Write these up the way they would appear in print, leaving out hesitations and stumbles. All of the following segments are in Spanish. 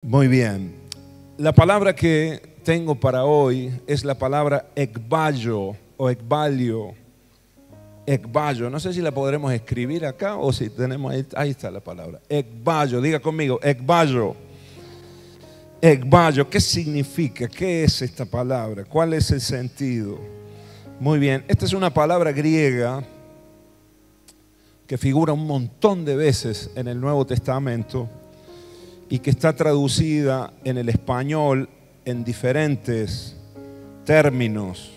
Muy bien. La palabra que tengo para hoy es la palabra ekballo o ekbalio. Ekballo. No sé si la podremos escribir acá o si tenemos ahí está la palabra. Ekballo. Diga conmigo, ekballo. Ekballo. ¿Qué significa? ¿Qué es esta palabra? ¿Cuál es el sentido? Muy bien. Esta es una palabra griega que figura un montón de veces en el Nuevo Testamento y que está traducida en el español en diferentes términos.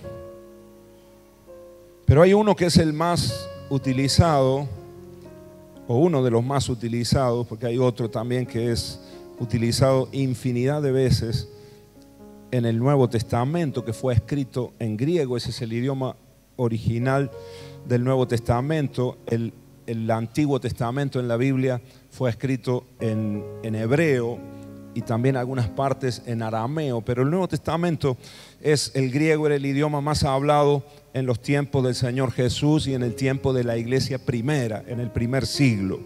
Pero hay uno que es el más utilizado, o uno de los más utilizados, porque hay otro también que es utilizado infinidad de veces en el Nuevo Testamento, que fue escrito en griego. Ese es el idioma original del Nuevo Testamento. El Antiguo Testamento en la Biblia fue escrito en hebreo y también algunas partes en arameo, pero el Nuevo Testamento el griego era el idioma más hablado en los tiempos del Señor Jesús y en el tiempo de la iglesia primera, en el primer siglo.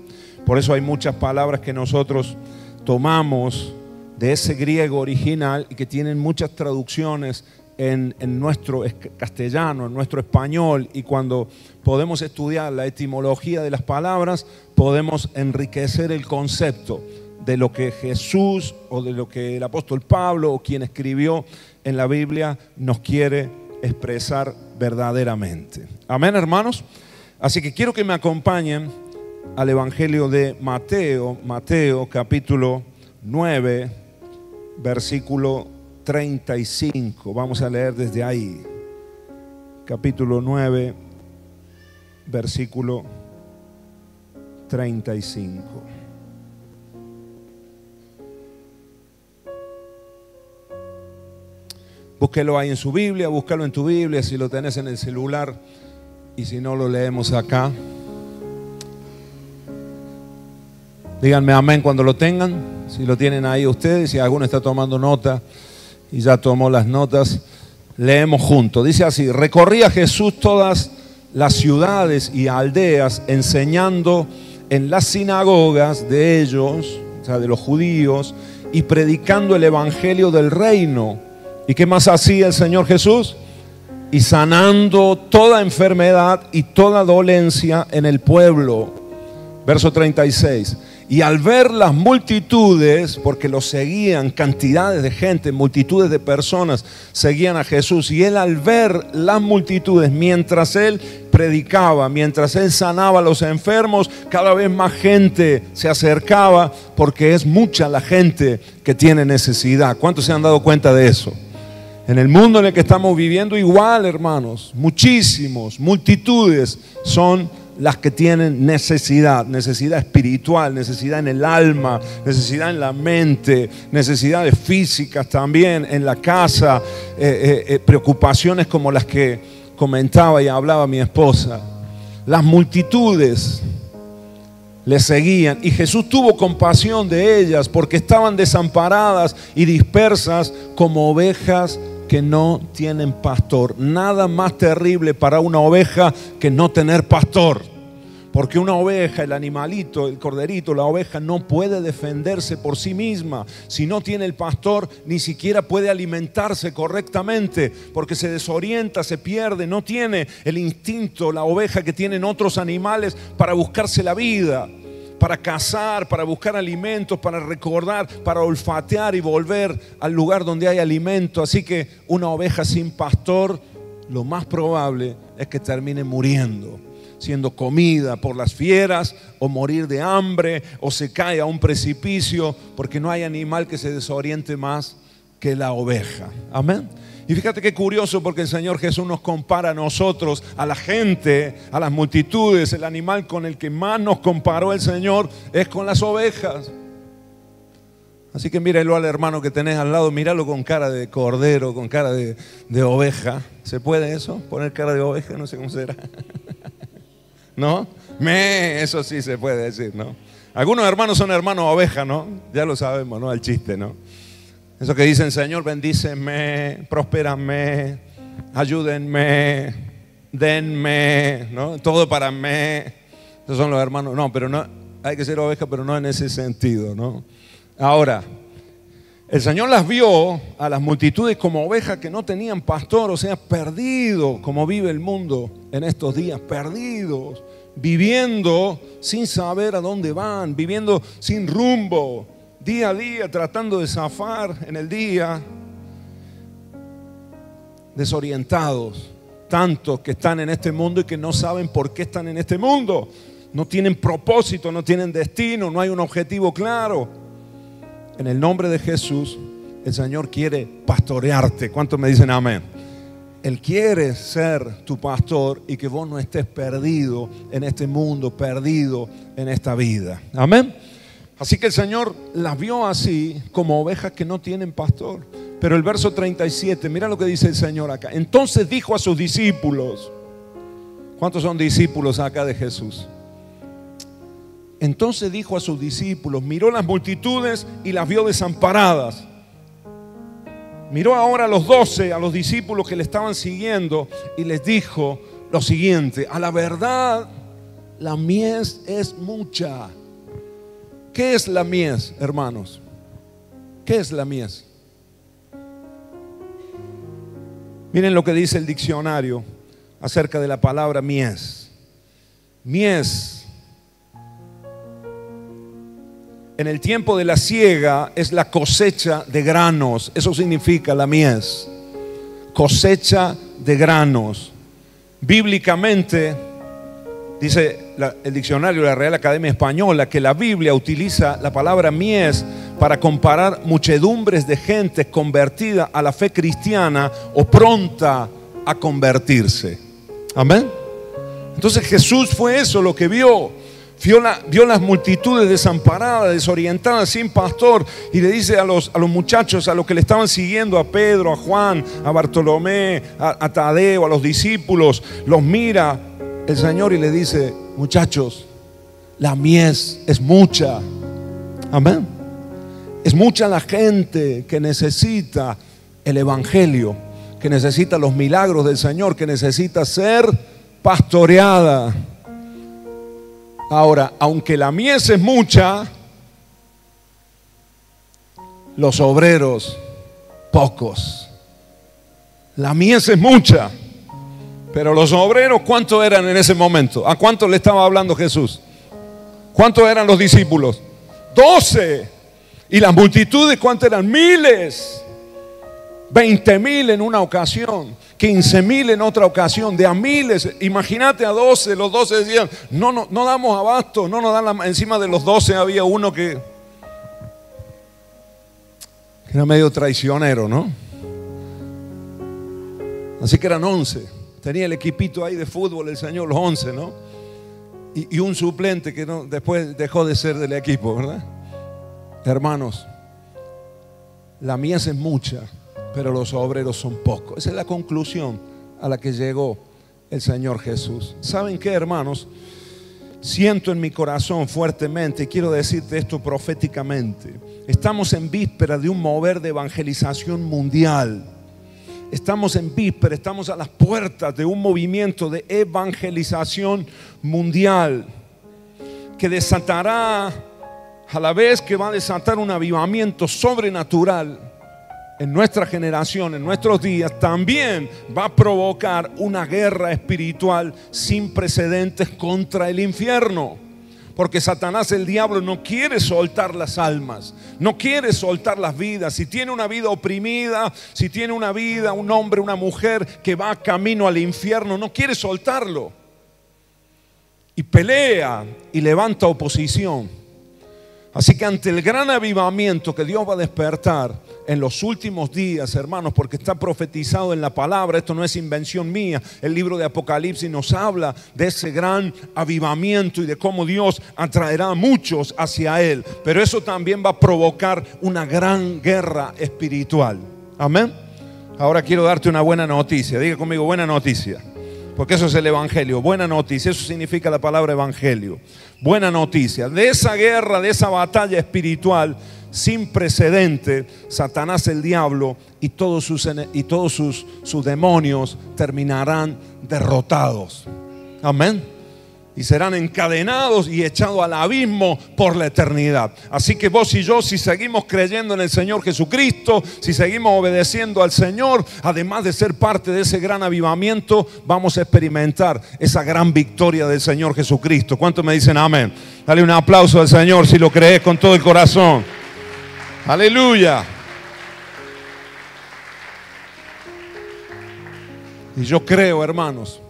Por eso hay muchas palabras que nosotros tomamos de ese griego original y que tienen muchas traducciones en nuestro castellano, en nuestro español, y cuando podemos estudiar la etimología de las palabras, podemos enriquecer el concepto de lo que Jesús o de lo que el apóstol Pablo o quien escribió en la Biblia nos quiere expresar verdaderamente. Amén, hermanos. Así que quiero que me acompañen al Evangelio de Mateo, Mateo capítulo 9, versículo 35. Vamos a leer desde ahí. Capítulo 9, versículo 35. Búsquelo ahí en su Biblia, búscalo en tu Biblia, si lo tenés en el celular, y si no lo leemos acá. Díganme amén cuando lo tengan, si lo tienen ahí ustedes, si alguno está tomando nota y ya tomó las notas, leemos juntos. Dice así: recorría Jesús todas las ciudades y aldeas, enseñando en las sinagogas de ellos, o sea, de los judíos, y predicando el evangelio del reino. ¿Y qué más hacía el Señor Jesús? Y sanando toda enfermedad y toda dolencia en el pueblo. Verso 36. Y al ver las multitudes, porque lo seguían cantidades de gente, multitudes de personas seguían a Jesús, y él al ver las multitudes, mientras él predicaba, mientras él sanaba a los enfermos, cada vez más gente se acercaba, porque es mucha la gente que tiene necesidad. ¿Cuántos se han dado cuenta de eso? En el mundo en el que estamos viviendo igual, hermanos, multitudes son las que tienen necesidad espiritual, necesidad en el alma, necesidad en la mente, necesidades físicas también en la casa, preocupaciones como las que comentaba y hablaba mi esposa. Las multitudes le seguían y Jesús tuvo compasión de ellas porque estaban desamparadas y dispersas como ovejas que no tienen pastor. Nada más terrible para una oveja que no tener pastor. Porque una oveja, el animalito, el corderito, la oveja no puede defenderse por sí misma. Si no tiene el pastor, ni siquiera puede alimentarse correctamente, porque se desorienta, se pierde, no tiene el instinto, la oveja que tienen otros animales para buscarse la vida, para cazar, para buscar alimentos, para recordar, para olfatear y volver al lugar donde hay alimento. Así que una oveja sin pastor, lo más probable es que termine muriendo, siendo comida por las fieras, o morir de hambre, o se cae a un precipicio, porque no hay animal que se desoriente más que la oveja. Amén. Y fíjate qué curioso, porque el Señor Jesús nos compara a nosotros, a la gente, a las multitudes. El animal con el que más nos comparó el Señor es con las ovejas. Así que míralo al hermano que tenés al lado, míralo con cara de cordero, con cara de oveja. ¿Se puede eso? ¿Poner cara de oveja? No sé cómo será. ¿No? Eso sí se puede decir, ¿no? Algunos hermanos son hermanos oveja, ¿no? Ya lo sabemos, ¿no? El chiste, ¿no? Eso que dicen: Señor, bendícenme, prospérame, ayúdenme, denme, ¿no? Todo para mí. Esos son los hermanos. No, pero no, hay que ser oveja, pero no en ese sentido, ¿no? Ahora, El Señor las vio a las multitudes como ovejas que no tenían pastor, o sea, perdidos, como vive el mundo en estos días, perdidos, viviendo sin saber a dónde van, viviendo sin rumbo, día a día tratando de zafar en el día, desorientados, tantos que están en este mundo y que no saben por qué están en este mundo, no tienen propósito, no tienen destino, no hay un objetivo claro. En el nombre de Jesús, el Señor quiere pastorearte. ¿Cuántos me dicen amén? Él quiere ser tu pastor y que vos no estés perdido en este mundo, perdido en esta vida. Amén. Así que el Señor las vio así, como ovejas que no tienen pastor. Pero el verso 37, mira lo que dice el Señor acá. Entonces dijo a sus discípulos. ¿Cuántos son discípulos acá de Jesús? Entonces dijo a sus discípulos, miró las multitudes y las vio desamparadas. Miró ahora a los 12, a los discípulos que le estaban siguiendo, y les dijo lo siguiente: a la verdad, la mies es mucha. ¿Qué es la mies, hermanos? ¿Qué es la mies? Miren lo que dice el diccionario acerca de la palabra mies. Mies, en el tiempo de la siega, es la cosecha de granos. Eso significa la mies, cosecha de granos. Bíblicamente, dice el diccionario de la Real Academia Española, que la Biblia utiliza la palabra mies para comparar muchedumbres de gente convertida a la fe cristiana o pronta a convertirse. Amén. Entonces Jesús fue eso lo que vio. Vio las multitudes desamparadas, desorientadas, sin pastor, y le dice a los muchachos, a los que le estaban siguiendo, a Pedro, a Juan, a Bartolomé, a Tadeo, a los discípulos, los mira el Señor y le dice: muchachos, la mies es mucha. Amén. Es mucha la gente que necesita el evangelio, que necesita los milagros del Señor, que necesita ser pastoreada. Ahora, aunque la mies es mucha, los obreros pocos. La mies es mucha, pero los obreros, ¿cuántos eran en ese momento? ¿A cuántos le estaba hablando Jesús? ¿Cuántos eran los discípulos? 12. ¿Y las multitudes cuántos eran? Miles. 20,000 en una ocasión, 15,000 en otra ocasión, de a miles. Imagínate a 12, los 12 decían: no damos abasto, no nos dan encima de los 12 había uno que era medio traicionero, ¿no? Así que eran 11. Tenía el equipito ahí de fútbol el Señor, los 11, ¿no? Y un suplente que después dejó de ser del equipo, ¿verdad? Hermanos, la mies es mucha, pero los obreros son pocos. Esa es la conclusión a la que llegó el Señor Jesús. ¿Saben qué, hermanos? Siento en mi corazón fuertemente, y quiero decirte esto proféticamente: estamos en víspera de un mover de evangelización mundial. Estamos en víspera, estamos a las puertas de un movimiento de evangelización mundial que desatará, a la vez que va a desatar un avivamiento sobrenatural en nuestra generación, en nuestros días, también va a provocar una guerra espiritual sin precedentes contra el infierno. Porque Satanás, el diablo, no quiere soltar las almas, no quiere soltar las vidas. Si tiene una vida oprimida, si tiene una vida, un hombre, una mujer que va camino al infierno, no quiere soltarlo. Y pelea y levanta oposición. Así que ante el gran avivamiento que Dios va a despertar en los últimos días, hermanos, porque está profetizado en la palabra, esto no es invención mía, el libro de Apocalipsis nos habla de ese gran avivamiento y de cómo Dios atraerá a muchos hacia Él, pero eso también va a provocar una gran guerra espiritual. Amén. Ahora quiero darte una buena noticia. Diga conmigo: buena noticia. Porque eso es el evangelio, buena noticia. Eso significa la palabra evangelio. Buena noticia. De esa guerra, de esa batalla espiritual sin precedente, Satanás, el diablo y todos sus demonios terminarán derrotados. Amén. y serán encadenados y echados al abismo por la eternidad. Así que vos y yo, si seguimos creyendo en el Señor Jesucristo, si seguimos obedeciendo al Señor, además de ser parte de ese gran avivamiento, vamos a experimentar esa gran victoria del Señor Jesucristo. ¿Cuántos me dicen amén? Dale un aplauso al Señor si lo crees con todo el corazón. Aleluya. Y yo creo, hermanos,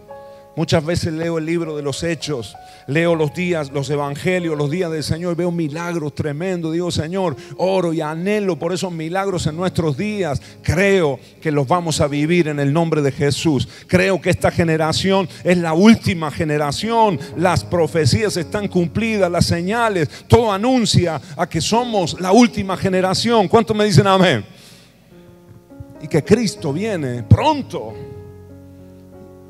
muchas veces leo el libro de los Hechos, leo los días, los evangelios, los días del Señor, y veo milagros tremendos. Digo, Señor, oro y anhelo por esos milagros en nuestros días. Creo que los vamos a vivir en el nombre de Jesús. Creo que esta generación es la última generación. Las profecías están cumplidas, las señales, todo anuncia a que somos la última generación. ¿Cuántos me dicen amén? Y que Cristo viene pronto.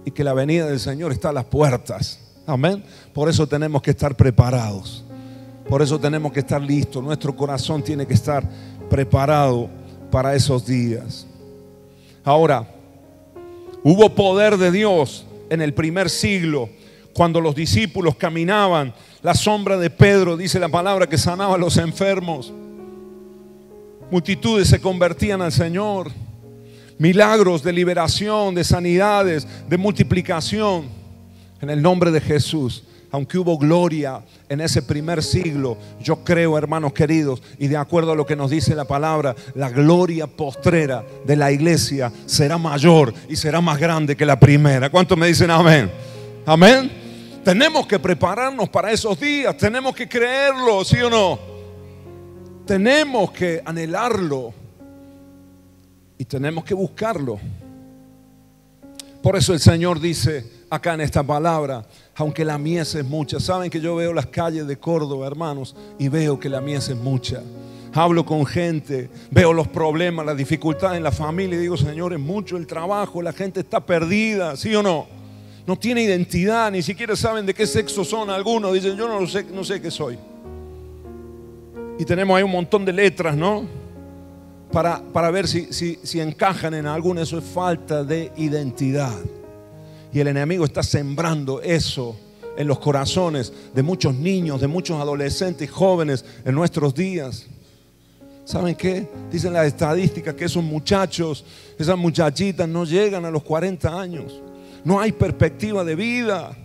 Y que la venida del Señor está a las puertas. Amén. Por eso tenemos que estar preparados. Por eso tenemos que estar listos. Nuestro corazón tiene que estar preparado para esos días. Ahora, hubo poder de Dios en el primer siglo, cuando los discípulos caminaban. La sombra de Pedro, dice la palabra, que sanaba a los enfermos. Multitudes se convertían al Señor. Milagros de liberación, de sanidades, de multiplicación en el nombre de Jesús. Aunque hubo gloria en ese primer siglo, yo creo, hermanos queridos, y de acuerdo a lo que nos dice la palabra, la gloria postrera de la iglesia será mayor y será más grande que la primera. ¿Cuántos me dicen amén? Amén. Tenemos que prepararnos para esos días, tenemos que creerlo, ¿sí o no? Tenemos que anhelarlo. Y tenemos que buscarlo. Por eso el Señor dice acá en esta palabra, aunque la mies es mucha. Saben que yo veo las calles de Córdoba, hermanos, y veo que la mies es mucha. Hablo con gente, veo los problemas, las dificultades en la familia y digo, Señor, es mucho el trabajo, la gente está perdida, ¿sí o no? No tiene identidad, ni siquiera saben de qué sexo son algunos. Dicen, yo no sé qué soy. Y tenemos ahí un montón de letras, ¿no? Para ver si encajan en alguno. Eso es falta de identidad. Y el enemigo está sembrando eso en los corazones de muchos niños, de muchos adolescentes y jóvenes en nuestros días. ¿Saben qué? Dicen las estadísticas que esos muchachos, esas muchachitas no llegan a los 40 años. No hay perspectiva de vida.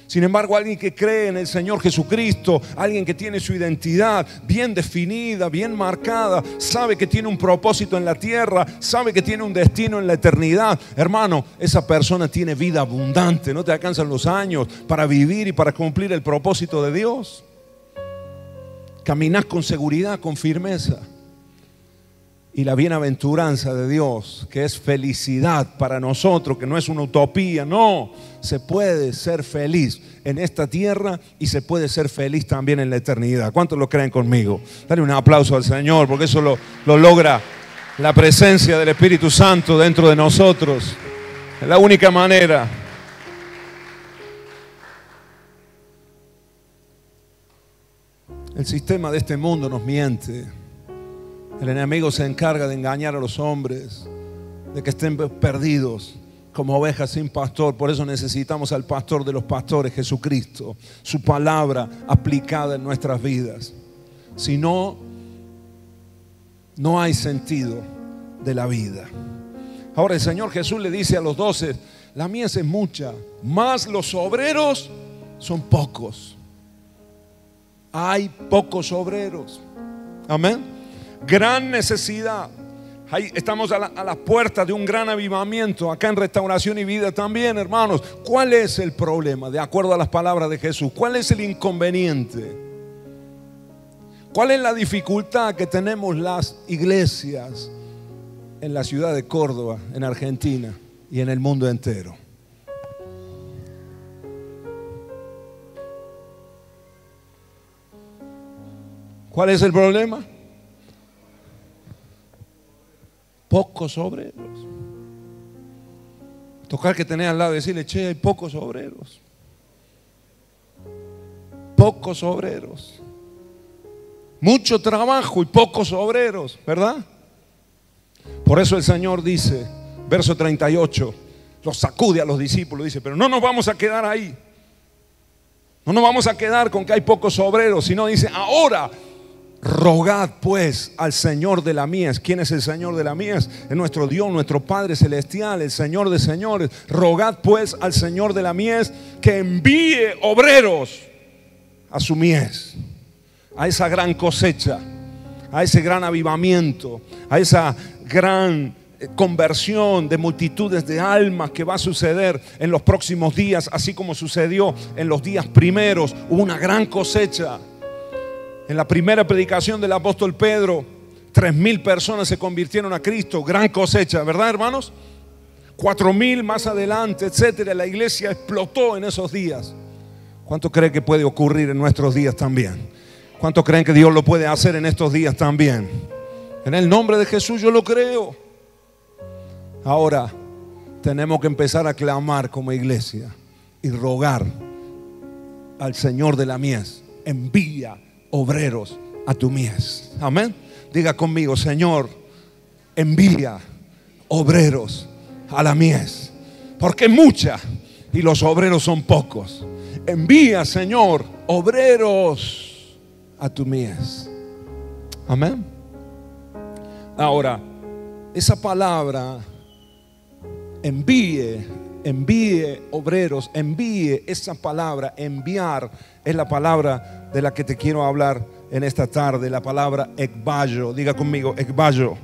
Sin embargo, alguien que cree en el Señor Jesucristo, alguien que tiene su identidad bien definida, bien marcada, sabe que tiene un propósito en la tierra, sabe que tiene un destino en la eternidad. Hermano, esa persona tiene vida abundante, no te alcanzan los años para vivir y para cumplir el propósito de Dios. Caminás con seguridad, con firmeza. Y la bienaventuranza de Dios, que es felicidad para nosotros, que no es una utopía, no, se puede ser feliz en esta tierra y se puede ser feliz también en la eternidad. ¿Cuántos lo creen conmigo? Dale un aplauso al Señor, porque eso lo logra la presencia del Espíritu Santo dentro de nosotros. Es la única manera. El sistema de este mundo nos miente. El enemigo se encarga de engañar a los hombres, de que estén perdidos como ovejas sin pastor. Por eso necesitamos al pastor de los pastores, Jesucristo, su palabra aplicada en nuestras vidas. Si no, no hay sentido de la vida. Ahora el Señor Jesús le dice a los 12, la mies es mucha, mas los obreros son pocos. Hay pocos obreros. Amén. Gran necesidad. Ahí estamos a las puertas de un gran avivamiento acá en Restauración y Vida también, hermanos. ¿Cuál es el problema? De acuerdo a las palabras de Jesús, ¿cuál es el inconveniente? ¿Cuál es la dificultad que tenemos las iglesias en la ciudad de Córdoba, en Argentina y en el mundo entero? ¿Cuál es el problema? Pocos obreros. Tocar que tenés al lado y decirle, che, hay pocos obreros. Pocos obreros. Mucho trabajo y pocos obreros, ¿verdad? Por eso el Señor dice, verso 38, los sacude a los discípulos, dice, pero no nos vamos a quedar ahí. No nos vamos a quedar con que hay pocos obreros, sino dice, ahora rogad pues al Señor de la mies. ¿Quién es el Señor de la mies? Es nuestro Dios, nuestro Padre Celestial, el Señor de señores. Rogad pues al Señor de la mies que envíe obreros a su mies, a esa gran cosecha, a ese gran avivamiento, a esa gran conversión de multitudes de almas que va a suceder en los próximos días, así como sucedió en los días primeros. Hubo una gran cosecha. En la primera predicación del apóstol Pedro, 3,000 personas se convirtieron a Cristo. Gran cosecha, ¿verdad, hermanos? 4,000 más adelante, etcétera. La iglesia explotó en esos días. ¿Cuánto creen que puede ocurrir en nuestros días también? ¿Cuánto creen que Dios lo puede hacer en estos días también? En el nombre de Jesús yo lo creo. Ahora tenemos que empezar a clamar como iglesia y rogar al Señor de la mies: envía obreros a tu mies. Amén. Diga conmigo: Señor, envía obreros a la mies, porque es mucha y los obreros son pocos. Envía, Señor, obreros a tu mies. Amén. Ahora, esa palabra envíe obreros, envíe, esa palabra enviar es la palabra de la que te quiero hablar en esta tarde. La palabra ekballo. Diga conmigo: ekballo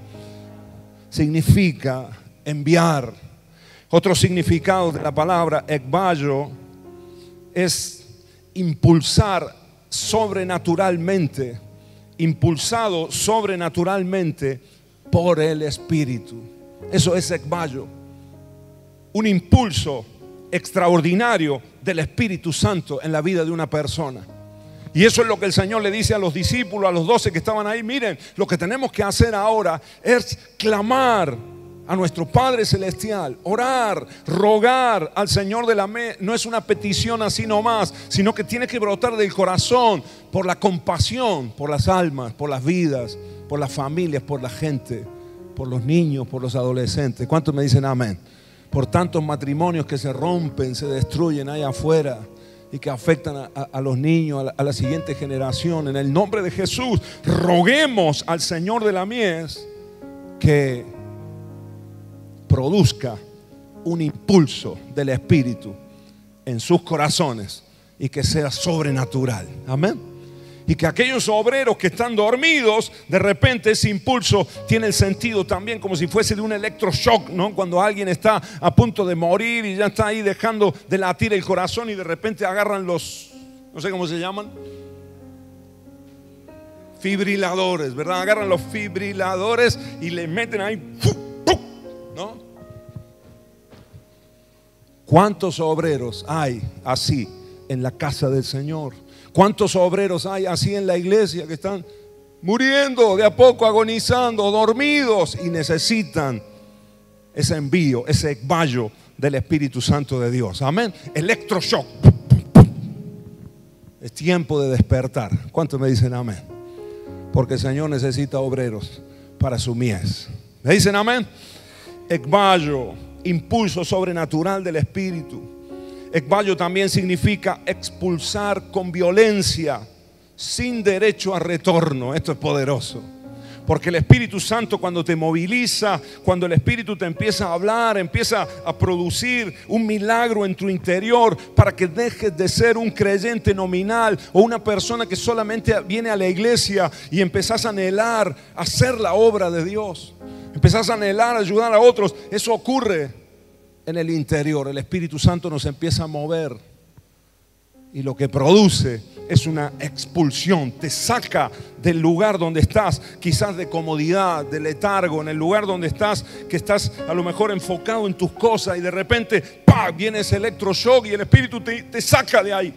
significa enviar. Otro significado de la palabra ekballo es impulsar sobrenaturalmente, impulsado sobrenaturalmente por el Espíritu. Eso es ekballo. Un impulso extraordinario del Espíritu Santo en la vida de una persona. Y eso es lo que el Señor le dice a los discípulos, a los 12 que estaban ahí: miren, lo que tenemos que hacer ahora es clamar a nuestro Padre Celestial, orar, rogar al Señor de la mies. No es una petición así nomás, sino que tiene que brotar del corazón por la compasión, por las almas, por las vidas, por las familias, por la gente, por los niños, por los adolescentes. ¿Cuántos me dicen amén? Por tantos matrimonios que se rompen, se destruyen allá afuera y que afectan a los niños, a la siguiente generación. En el nombre de Jesús, roguemos al Señor de la mies que produzca un impulso del Espíritu en sus corazones y que sea sobrenatural. Amén. Y que aquellos obreros que están dormidos, de repente ese impulso tiene el sentido también como si fuese de un electroshock, ¿no? Cuando alguien está a punto de morir y ya está ahí dejando de latir el corazón, y de repente agarran los, no sé cómo se llaman, fibriladores, ¿verdad? Agarran los fibriladores y le meten ahí, ¿no? ¿Cuántos obreros hay así en la casa del Señor? ¿Cuántos obreros hay así en la iglesia que están muriendo de a poco, agonizando, dormidos, y necesitan ese envío, ese ekballo del Espíritu Santo de Dios? Amén. Electroshock. Es tiempo de despertar. ¿Cuántos me dicen amén? Porque el Señor necesita obreros para su mies. ¿Me dicen amén? Ekballo, impulso sobrenatural del Espíritu. Ekballo también significa expulsar con violencia, sin derecho a retorno. Esto es poderoso, porque el Espíritu Santo, cuando te moviliza, cuando el Espíritu te empieza a hablar, empieza a producir un milagro en tu interior para que dejes de ser un creyente nominal o una persona que solamente viene a la iglesia, y empezás a anhelar hacer la obra de Dios, empezás a anhelar ayudar a otros. Eso ocurre en el interior. El Espíritu Santo nos empieza a mover, y lo que produce es una expulsión. Te saca del lugar donde estás, quizás de comodidad, de letargo, en el lugar donde estás, que estás a lo mejor enfocado en tus cosas, y de repente ¡pah!, viene ese electroshock y el Espíritu te saca de ahí.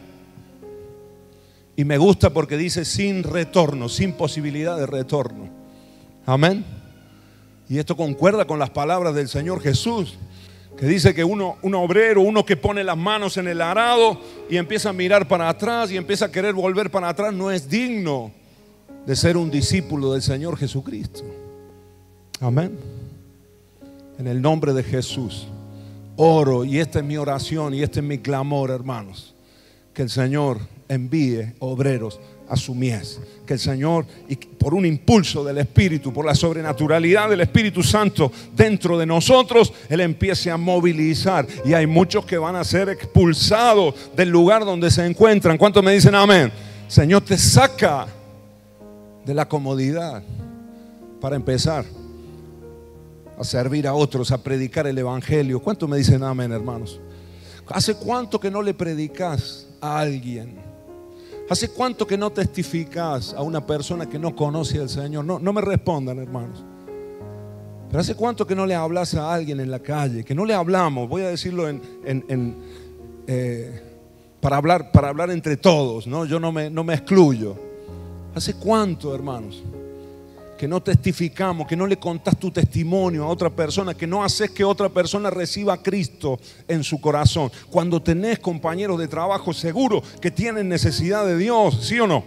Y me gusta porque dice sin retorno, sin posibilidad de retorno. Amén. Y esto concuerda con las palabras del Señor Jesús, que dice que un obrero, uno que pone las manos en el arado y empieza a mirar para atrás y empieza a querer volver para atrás, no es digno de ser un discípulo del Señor Jesucristo. Amén. En el nombre de Jesús oro, y esta es mi oración y este es mi clamor, hermanos, que el Señor envíe obreros a su mies. Que el Señor, y por un impulso del Espíritu, por la sobrenaturalidad del Espíritu Santo dentro de nosotros, Él empiece a movilizar. Y hay muchos que van a ser expulsados del lugar donde se encuentran. ¿Cuántos me dicen amén? Señor te saca de la comodidad para empezar a servir a otros, a predicar el Evangelio. ¿Cuántos me dicen amén, hermanos? ¿Hace cuánto que no le predicas a alguien? ¿Hace cuánto que no testificas a una persona que no conoce al Señor? No me respondan, hermanos. Pero ¿hace cuánto que no le hablas a alguien en la calle? Que no le hablamos, voy a decirlo para hablar entre todos, ¿no? Yo no me excluyo. ¿Hace cuánto, hermanos, que no testificamos, que no le contás tu testimonio a otra persona, que no haces que otra persona reciba a Cristo en su corazón? Cuando tenés compañeros de trabajo seguro que tienen necesidad de Dios, ¿sí o no?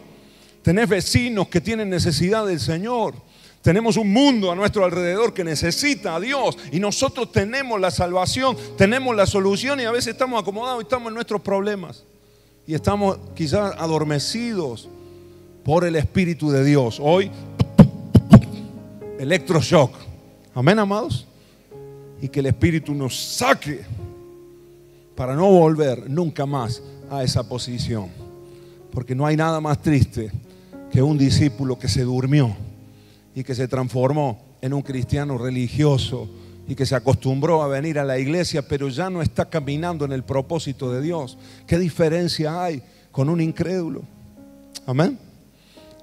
Tenés vecinos que tienen necesidad del Señor. Tenemos un mundo a nuestro alrededor que necesita a Dios, y nosotros tenemos la salvación, tenemos la solución, y a veces estamos acomodados y estamos en nuestros problemas y estamos quizás adormecidos por el Espíritu de Dios. Hoy electroshock, amén, amados, y que el Espíritu nos saque para no volver nunca más a esa posición, porque no hay nada más triste que un discípulo que se durmió y que se transformó en un cristiano religioso y que se acostumbró a venir a la iglesia, pero ya no está caminando en el propósito de Dios. ¿Qué diferencia hay con un incrédulo? Amén.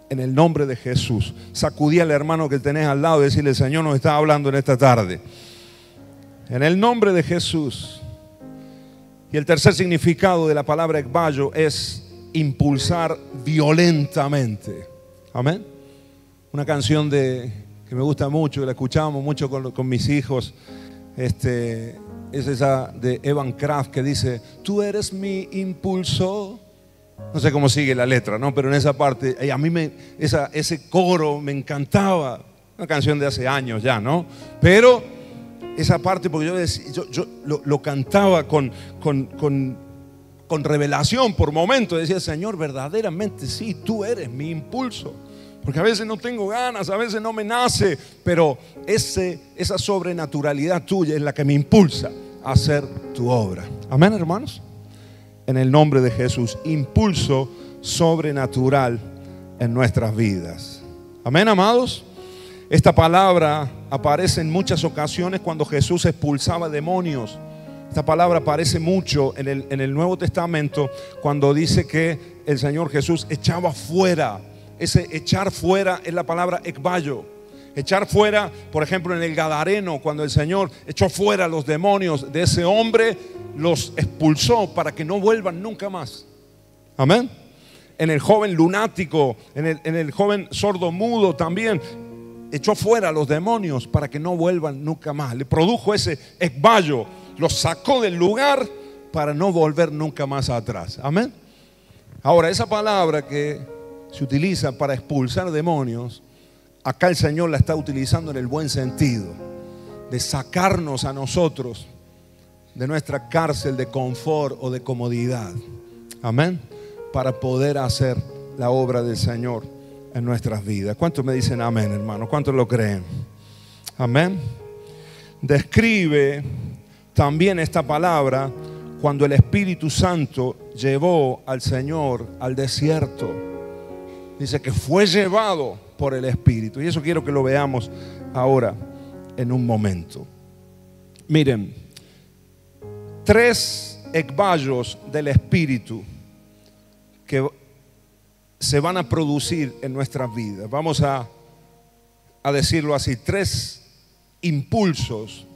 En el nombre de Jesús, sacudí al hermano que tenés al lado y decirle: el Señor nos está hablando en esta tarde. En el nombre de Jesús. Y el tercer significado de la palabra ekballo es impulsar violentamente. Amén. Una canción que me gusta mucho, que la escuchamos mucho con mis hijos, es esa de Evan Kraft que dice: tú eres mi impulso. No sé cómo sigue la letra, ¿no? Pero en esa parte, a mí ese coro me encantaba. Una canción de hace años ya, ¿no? Pero esa parte, porque yo lo cantaba con revelación por momentos. Decía: Señor, verdaderamente sí, tú eres mi impulso. Porque a veces no tengo ganas, a veces no me nace, pero esa sobrenaturalidad tuya es la que me impulsa a hacer tu obra. Amén, hermanos. En el nombre de Jesús, impulso sobrenatural en nuestras vidas. Amén, amados. Esta palabra aparece en muchas ocasiones cuando Jesús expulsaba demonios. Esta palabra aparece mucho en el Nuevo Testamento cuando dice que el Señor Jesús echaba fuera. Ese echar fuera es la palabra ekballo. Echar fuera, por ejemplo, en el Gadareno, cuando el Señor echó fuera los demonios de ese hombre, los expulsó para que no vuelvan nunca más. Amén. En el joven lunático, en el joven sordo mudo también echó fuera los demonios para que no vuelvan nunca más. Le produjo ese ekballo, los sacó del lugar para no volver nunca más atrás. Amén. Ahora, esa palabra que se utiliza para expulsar demonios, acá el Señor la está utilizando en el buen sentido, de sacarnos a nosotros de nuestra cárcel de confort o de comodidad. Amén. Para poder hacer la obra del Señor en nuestras vidas. ¿Cuántos me dicen amén, hermanos? ¿Cuántos lo creen? Amén. Describe también esta palabra cuando el Espíritu Santo llevó al Señor al desierto. Dice que fue llevado por el Espíritu. Y eso quiero que lo veamos ahora en un momento. Miren, 3 ekballos del Espíritu que se van a producir en nuestras vidas. Vamos a decirlo así: 3 impulsos,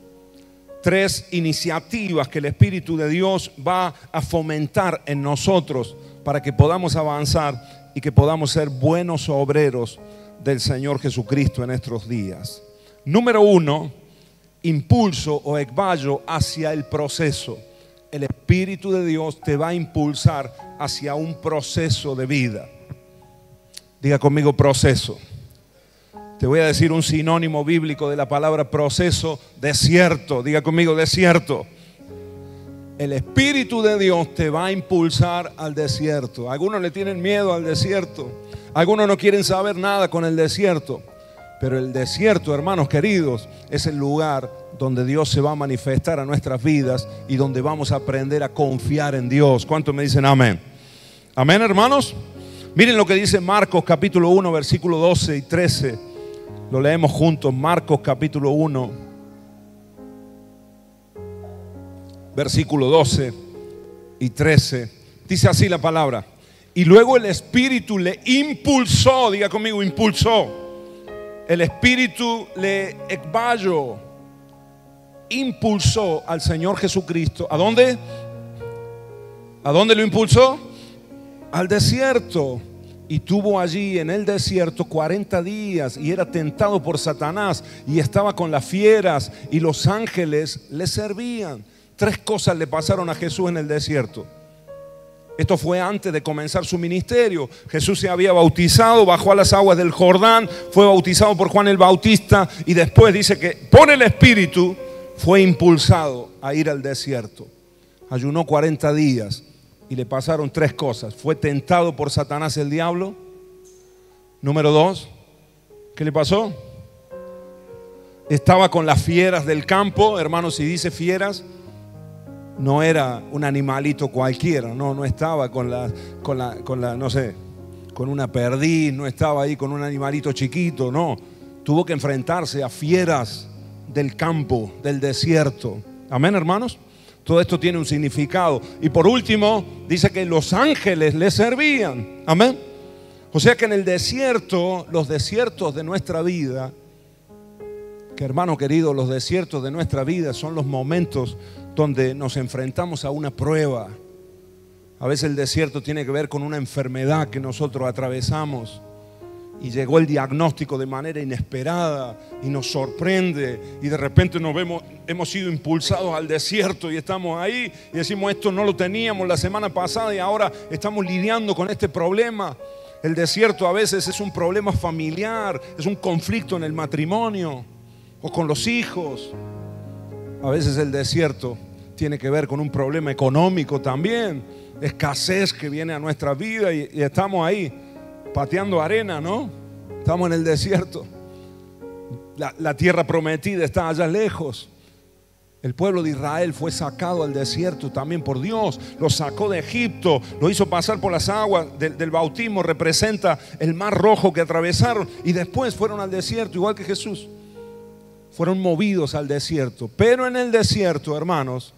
3 iniciativas que el Espíritu de Dios va a fomentar en nosotros para que podamos avanzar y que podamos ser buenos obreros del Señor Jesucristo en estos días. Número 1, impulso o ekballo hacia el proceso. El Espíritu de Dios te va a impulsar hacia un proceso de vida. Diga conmigo: proceso. Te voy a decir un sinónimo bíblico de la palabra proceso: desierto. Diga conmigo: desierto. El Espíritu de Dios te va a impulsar al desierto. Algunos le tienen miedo al desierto. Algunos no quieren saber nada con el desierto. Pero el desierto, hermanos queridos, es el lugar donde Dios se va a manifestar a nuestras vidas y donde vamos a aprender a confiar en Dios. ¿Cuántos me dicen amén? Amén, hermanos. Miren lo que dice Marcos capítulo 1, versículo 12 y 13. Lo leemos juntos. Marcos capítulo 1, versículo 12 y 13. Dice así la palabra: y luego el Espíritu le impulsó. Diga conmigo, impulsó. El Espíritu le ekbayo, impulsó al Señor Jesucristo. ¿A dónde? ¿A dónde lo impulsó? Al desierto. Y tuvo allí en el desierto 40 días y era tentado por Satanás y estaba con las fieras y los ángeles le servían. 3 cosas le pasaron a Jesús en el desierto. Esto fue antes de comenzar su ministerio. Jesús se había bautizado, bajó a las aguas del Jordán, fue bautizado por Juan el Bautista y después dice que por el Espíritu fue impulsado a ir al desierto. Ayunó 40 días y le pasaron 3 cosas. Fue tentado por Satanás el diablo. Número 2, ¿qué le pasó? Estaba con las fieras del campo. Hermanos, si dice fieras, no era un animalito cualquiera, no estaba con la, no sé, con una perdiz, no estaba ahí con un animalito chiquito, no. Tuvo que enfrentarse a fieras del campo, del desierto. Amén, hermanos. Todo esto tiene un significado. Y por último, dice que los ángeles le servían. Amén. O sea que en el desierto, los desiertos de nuestra vida, que hermano querido, los desiertos de nuestra vida son los momentos donde nos enfrentamos a una prueba. A veces el desierto tiene que ver con una enfermedad que nosotros atravesamos y llegó el diagnóstico de manera inesperada y nos sorprende y de repente hemos sido impulsados al desierto y estamos ahí y decimos: esto no lo teníamos la semana pasada y ahora estamos lidiando con este problema. El desierto a veces es un problema familiar, es un conflicto en el matrimonio o con los hijos. A veces el desierto tiene que ver con un problema económico también, escasez que viene a nuestra vida y estamos ahí pateando arena, ¿no? Estamos en el desierto. La tierra prometida está allá lejos. El pueblo de Israel fue sacado al desierto también por Dios. Lo sacó de Egipto, lo hizo pasar por las aguas del bautismo. Representa el mar rojo que atravesaron y después fueron al desierto, igual que Jesús. Fueron movidos al desierto. Pero en el desierto, hermanos,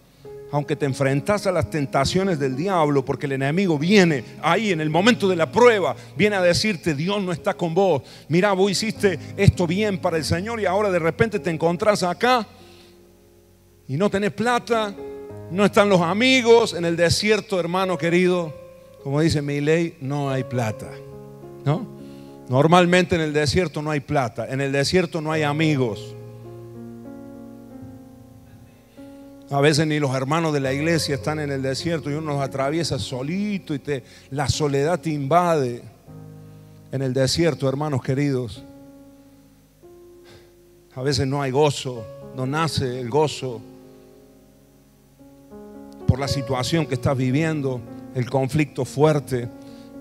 aunque te enfrentas a las tentaciones del diablo, porque el enemigo viene ahí en el momento de la prueba, viene a decirte: Dios no está con vos. Mira, vos hiciste esto bien para el Señor y ahora de repente te encontrás acá y no tenés plata, no están los amigos. En el desierto, hermano querido, como dice mi ley, no hay plata, ¿no? Normalmente en el desierto no hay plata, en el desierto no hay amigos. A veces ni los hermanos de la iglesia están en el desierto y uno los atraviesa solito y la soledad te invade. En el desierto, hermanos queridos, a veces no hay gozo, no nace el gozo por la situación que estás viviendo, el conflicto fuerte,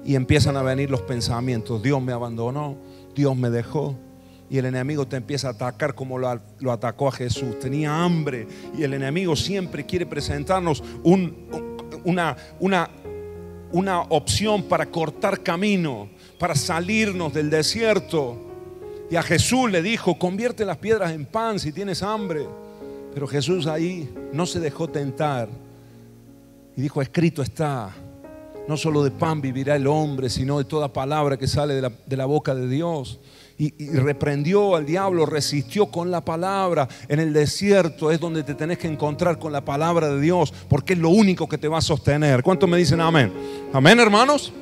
y empiezan a venir los pensamientos: Dios me abandonó, Dios me dejó. Y el enemigo te empieza a atacar como lo atacó a Jesús. Tenía hambre y el enemigo siempre quiere presentarnos una opción para cortar camino, para salirnos del desierto. Y a Jesús le dijo: convierte las piedras en pan si tienes hambre. Pero Jesús ahí no se dejó tentar y dijo: escrito está, no solo de pan vivirá el hombre, sino de toda palabra que sale de la boca de Dios. Y reprendió al diablo, resistió con la palabra. En el desierto es donde te tenés que encontrar con la palabra de Dios, porque es lo único que te va a sostener. ¿Cuántos me dicen amén? Amén, hermanos.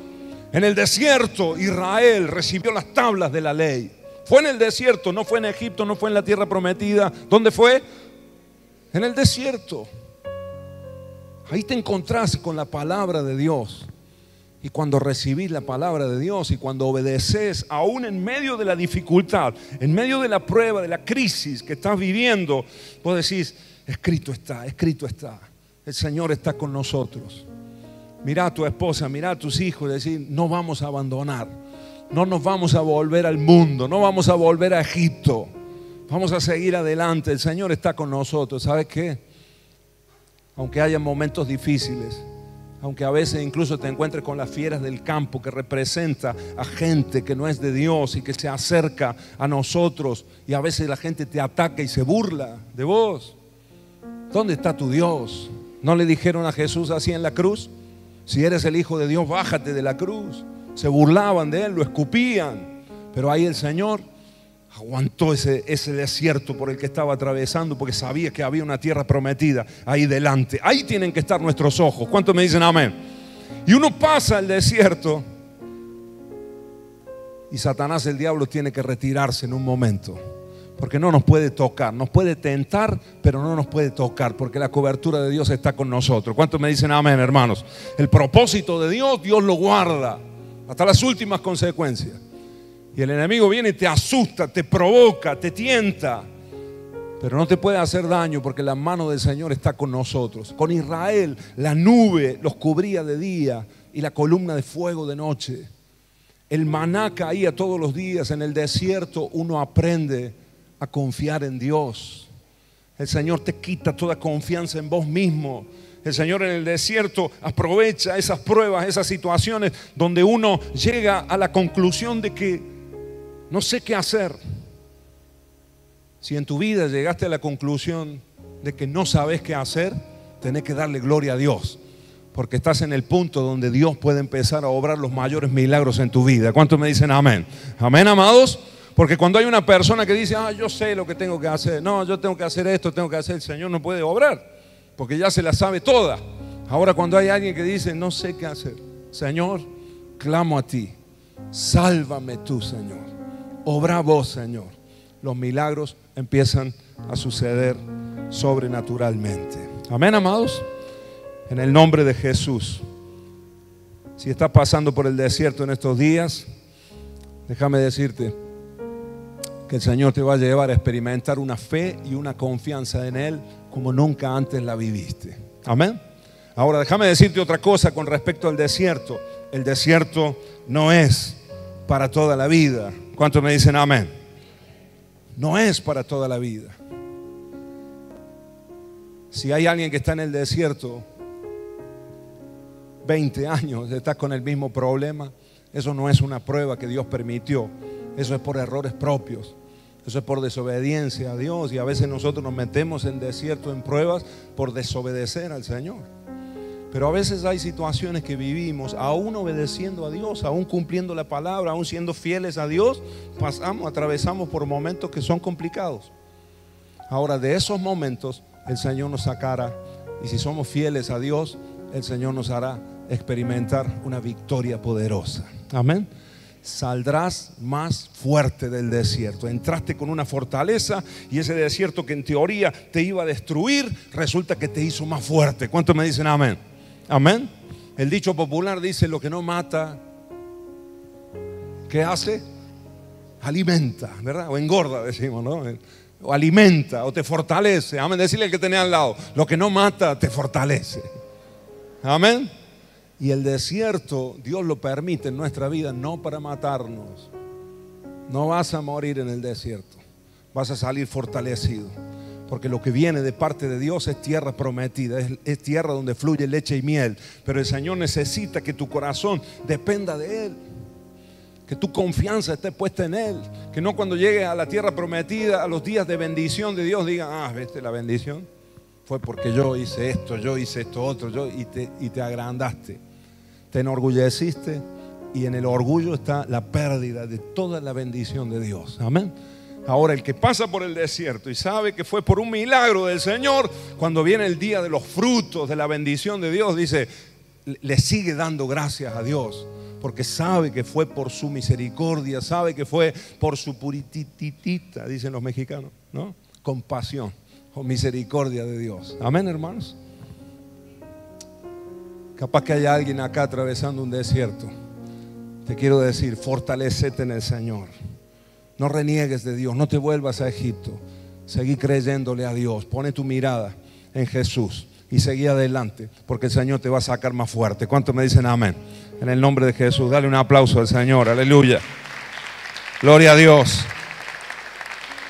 En el desierto Israel recibió las tablas de la ley. Fue en el desierto, no fue en Egipto, no fue en la tierra prometida. ¿Dónde fue? En el desierto. Ahí te encontrás con la palabra de Dios. Y cuando recibís la palabra de Dios y cuando obedeces, aún en medio de la dificultad, en medio de la prueba, de la crisis que estás viviendo, vos decís: escrito está, escrito está. el Señor está con nosotros. Mira a tu esposa, mira a tus hijos y decir, no vamos a abandonar, no nos vamos a volver al mundo, no vamos a volver a Egipto, vamos a seguir adelante, el Señor está con nosotros. ¿Sabes qué? Aunque haya momentos difíciles, aunque a veces incluso te encuentres con las fieras del campo que representa a gente que no es de Dios y que se acerca a nosotros, y a veces la gente te ataca y se burla de vos, ¿dónde está tu Dios? ¿No le dijeron a Jesús así en la cruz? Si eres el Hijo de Dios, bájate de la cruz. Se burlaban de él, lo escupían, pero ahí el Señor aguantó ese desierto por el que estaba atravesando, porque sabía que había una tierra prometida ahí delante. Ahí tienen que estar nuestros ojos. ¿Cuántos me dicen amén? Y uno pasa el desierto y Satanás, el diablo, tiene que retirarse en un momento, porque no nos puede tocar. Nos puede tentar, pero no nos puede tocar, porque la cobertura de Dios está con nosotros. ¿Cuántos me dicen amén, hermanos? El propósito de Dios, Dios lo guarda hasta las últimas consecuencias. Y el enemigo viene y te asusta, te provoca, te tienta, pero no te puede hacer daño, porque la mano del Señor está con nosotros. Con Israel, la nube los cubría de día y la columna de fuego de noche. El maná caía todos los días. En el desierto uno aprende a confiar en Dios. El Señor te quita toda confianza en vos mismo. El Señor en el desierto aprovecha esas pruebas, esas situaciones donde uno llega a la conclusión de que no sé qué hacer. Si en tu vida llegaste a la conclusión de que no sabes qué hacer, tenés que darle gloria a Dios, porque estás en el punto donde Dios puede empezar a obrar los mayores milagros en tu vida. ¿Cuántos me dicen amén? Amén, amados. Porque cuando hay una persona que dice, yo sé lo que tengo que hacer, no, yo tengo que hacer esto, tengo que hacer, el Señor no puede obrar, porque ya se la sabe toda. Ahora cuando hay alguien que dice, no sé qué hacer, Señor, clamo a ti, sálvame tú, Señor, obra vos, Señor. Los milagros empiezan a suceder sobrenaturalmente. Amén, amados. En el nombre de Jesús. Si estás pasando por el desierto en estos días, déjame decirte que el Señor te va a llevar a experimentar una fe y una confianza en Él como nunca antes la viviste. Amén. Ahora déjame decirte otra cosa con respecto al desierto. El desierto no es para toda la vida. ¿Cuántos me dicen amén? No es para toda la vida. Si hay alguien que está en el desierto 20 años, está con el mismo problema, eso no es una prueba que Dios permitió. Eso es por errores propios. Eso es por desobediencia a Dios. Y a veces nosotros nos metemos en desierto, en pruebas, por desobedecer al Señor. Pero a veces hay situaciones que vivimos, aún obedeciendo a Dios, aún cumpliendo la palabra, aún siendo fieles a Dios, atravesamos por momentos que son complicados. Ahora, de esos momentos el Señor nos sacará, y si somos fieles a Dios, el Señor nos hará experimentar una victoria poderosa. Amén. Saldrás más fuerte del desierto. Entraste con una fortaleza, y ese desierto que en teoría te iba a destruir, resulta que te hizo más fuerte. ¿Cuántos me dicen amén? Amén. El dicho popular dice: lo que no mata, ¿qué hace? Alimenta, ¿verdad? O engorda, decimos, ¿no? O alimenta, o te fortalece. Amén. Decirle al que tenés al lado: lo que no mata, te fortalece. Amén. Y el desierto, Dios lo permite en nuestra vida, no para matarnos. No vas a morir en el desierto, vas a salir fortalecido. Porque lo que viene de parte de Dios es tierra prometida, es tierra donde fluye leche y miel. Pero el Señor necesita que tu corazón dependa de Él, que tu confianza esté puesta en Él. Que no cuando llegues a la tierra prometida, a los días de bendición de Dios, digan: ¿viste la bendición? Fue porque yo hice esto otro, y te agrandaste, te enorgulleciste, y en el orgullo está la pérdida de toda la bendición de Dios. Amén. Ahora, el que pasa por el desierto y sabe que fue por un milagro del Señor, cuando viene el día de los frutos de la bendición de Dios, dice, le sigue dando gracias a Dios, porque sabe que fue por su misericordia, sabe que fue por su purititita, dicen los mexicanos, ¿no? Compasión o misericordia de Dios. Amén, hermanos. Capaz que haya alguien acá atravesando un desierto. Te quiero decir, fortalécete en el Señor. No reniegues de Dios, no te vuelvas a Egipto. Seguí creyéndole a Dios. Pone tu mirada en Jesús y seguí adelante, porque el Señor te va a sacar más fuerte. ¿Cuántos me dicen amén? En el nombre de Jesús, dale un aplauso al Señor, aleluya. Gloria a Dios.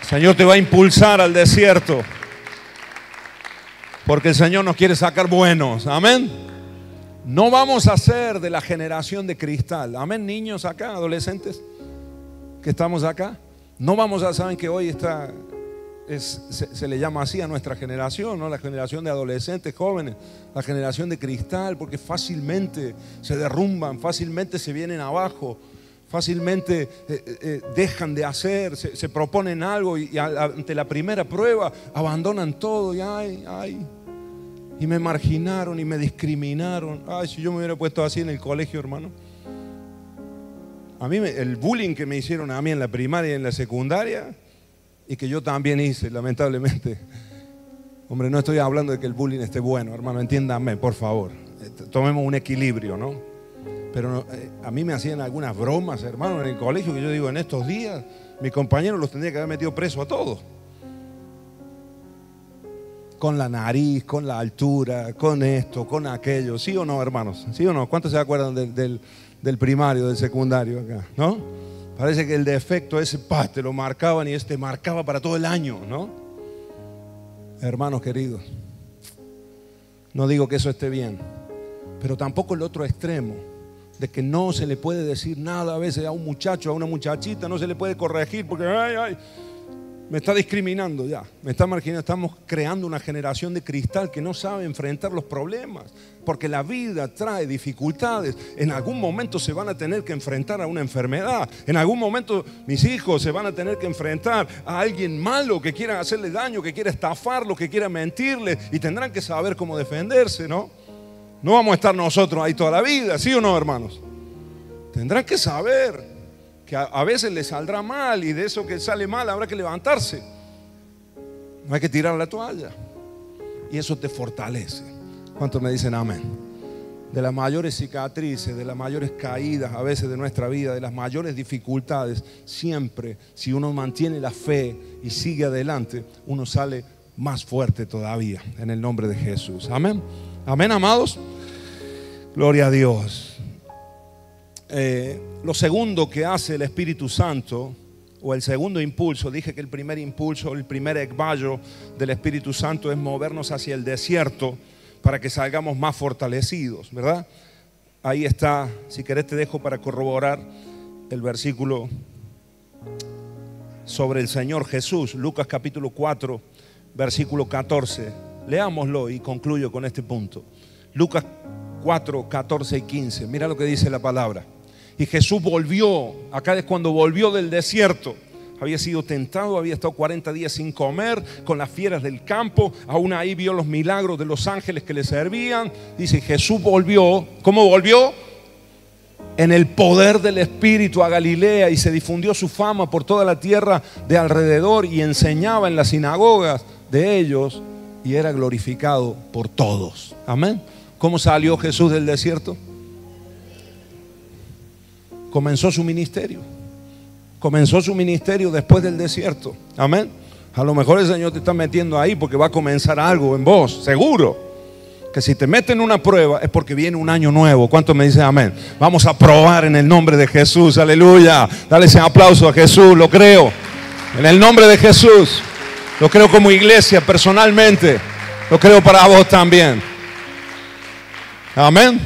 El Señor te va a impulsar al desierto, porque el Señor nos quiere sacar buenos, amén. No vamos a ser de la generación de cristal, amén, niños acá, adolescentes que estamos acá. No vamos a, saben que hoy se le llama así a nuestra generación, ¿no? La generación de adolescentes jóvenes, la generación de cristal, porque fácilmente se derrumban, fácilmente se vienen abajo, fácilmente dejan de hacer, se proponen algo y ante la primera prueba abandonan todo y me marginaron y me discriminaron. Ay, si yo me hubiera puesto así en el colegio, hermano. A mí el bullying que me hicieron a mí en la primaria y en la secundaria, y que yo también hice, lamentablemente. Hombre, no estoy hablando de que el bullying esté bueno, hermano, entiéndanme, por favor. Tomemos un equilibrio, ¿no? Pero a mí me hacían algunas bromas, hermano, en el colegio, que yo digo, en estos días, mis compañeros los tendría que haber metido preso a todos. Con la nariz, con la altura, con esto, con aquello. ¿Sí o no, hermanos? ¿Sí o no? ¿Cuántos se acuerdan del primario, del secundario acá? ¿No? Parece que el defecto ese, te lo marcaban y este marcaba para todo el año, ¿no? Hermanos queridos, no digo que eso esté bien, pero tampoco el otro extremo, de que no se le puede decir nada a veces a un muchacho, a una muchachita, no se le puede corregir porque me está discriminando ya, me está marginando. Estamos creando una generación de cristal que no sabe enfrentar los problemas, porque la vida trae dificultades. En algún momento se van a tener que enfrentar a una enfermedad, en algún momento mis hijos se van a tener que enfrentar a alguien malo que quiera hacerle daño, que quiera estafarlo, que quiera mentirle, y tendrán que saber cómo defenderse, ¿no? No vamos a estar nosotros ahí toda la vida, ¿sí o no, hermanos? Tendrán que saber que a veces le saldrá mal, y de eso que sale mal habrá que levantarse. No hay que tirar la toalla, y eso te fortalece. ¿Cuántos me dicen amén? De las mayores cicatrices, de las mayores caídas a veces de nuestra vida, de las mayores dificultades, siempre, si uno mantiene la fe y sigue adelante, uno sale más fuerte todavía, en el nombre de Jesús. Amén. Amén, amados. Gloria a Dios. Lo segundo que hace el Espíritu Santo, o el segundo impulso, dije que el primer impulso, el primer ekballo del Espíritu Santo es movernos hacia el desierto para que salgamos más fortalecidos, ¿verdad? Ahí está, si querés te dejo para corroborar el versículo sobre el Señor Jesús, Lucas capítulo 4, versículo 14. Leámoslo y concluyo con este punto. Lucas 4, 14 y 15. Mira lo que dice la palabra. Y Jesús volvió, acá es cuando volvió del desierto. Había sido tentado, había estado 40 días sin comer, con las fieras del campo. Aún ahí vio los milagros de los ángeles que le servían. Dice, Jesús volvió. ¿Cómo volvió? En el poder del Espíritu a Galilea, y se difundió su fama por toda la tierra de alrededor, y enseñaba en las sinagogas de ellos, y era glorificado por todos. Amén. ¿Cómo salió Jesús del desierto? Comenzó su ministerio. Comenzó su ministerio después del desierto. Amén. A lo mejor el Señor te está metiendo ahí porque va a comenzar algo en vos, seguro. Que si te meten una prueba es porque viene un año nuevo. ¿Cuántos me dicen amén? Vamos a probar en el nombre de Jesús. Aleluya. Dale ese aplauso a Jesús. Lo creo. En el nombre de Jesús. Lo creo como iglesia, personalmente. Lo creo para vos también. Amén.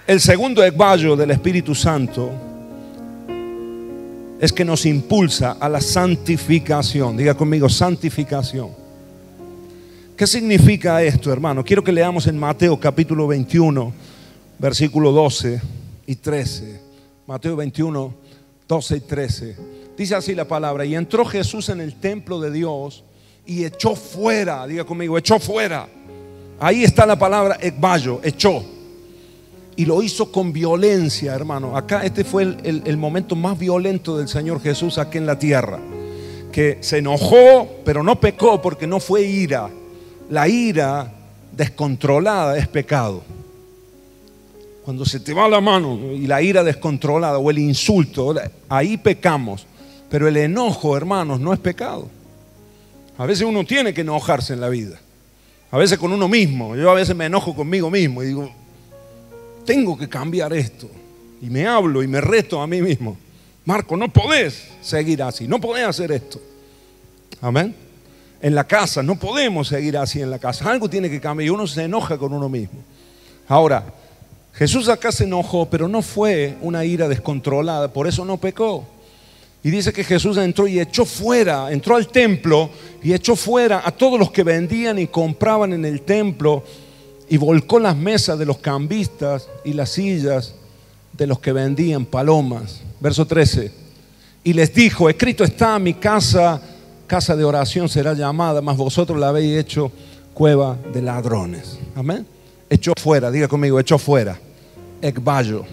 El segundo ekballo del Espíritu Santo es que nos impulsa a la santificación. Diga conmigo, santificación. ¿Qué significa esto, hermano? Quiero que leamos en Mateo capítulo 21, versículo 12 y 13. Mateo 21, 12 y 13. Dice así la palabra: y entró Jesús en el templo de Dios y echó fuera. Diga conmigo, echó fuera. Ahí está la palabra ekballo, echó. Y lo hizo con violencia, hermano. Acá este fue el momento más violento del Señor Jesús aquí en la tierra. Que se enojó, pero no pecó, porque no fue ira. La ira descontrolada es pecado. Cuando se te va la mano y la ira descontrolada, o el insulto, ahí pecamos. Pero el enojo, hermanos, no es pecado. A veces uno tiene que enojarse en la vida. A veces con uno mismo. Yo a veces me enojo conmigo mismo y digo, tengo que cambiar esto. Y me hablo y me reto a mí mismo. Marco, no podés seguir así, no podés hacer esto. Amén. En la casa, no podemos seguir así en la casa. Algo tiene que cambiar y uno se enoja con uno mismo. Ahora, Jesús acá se enojó, pero no fue una ira descontrolada, por eso no pecó. Y dice que Jesús entró y echó fuera, entró al templo y echó fuera a todos los que vendían y compraban en el templo y volcó las mesas de los cambistas y las sillas de los que vendían palomas. Verso 13. Y les dijo, escrito está, mi casa, casa de oración será llamada, mas vosotros la habéis hecho cueva de ladrones. Amén. Echó fuera, diga conmigo, echó fuera. Ekbayo.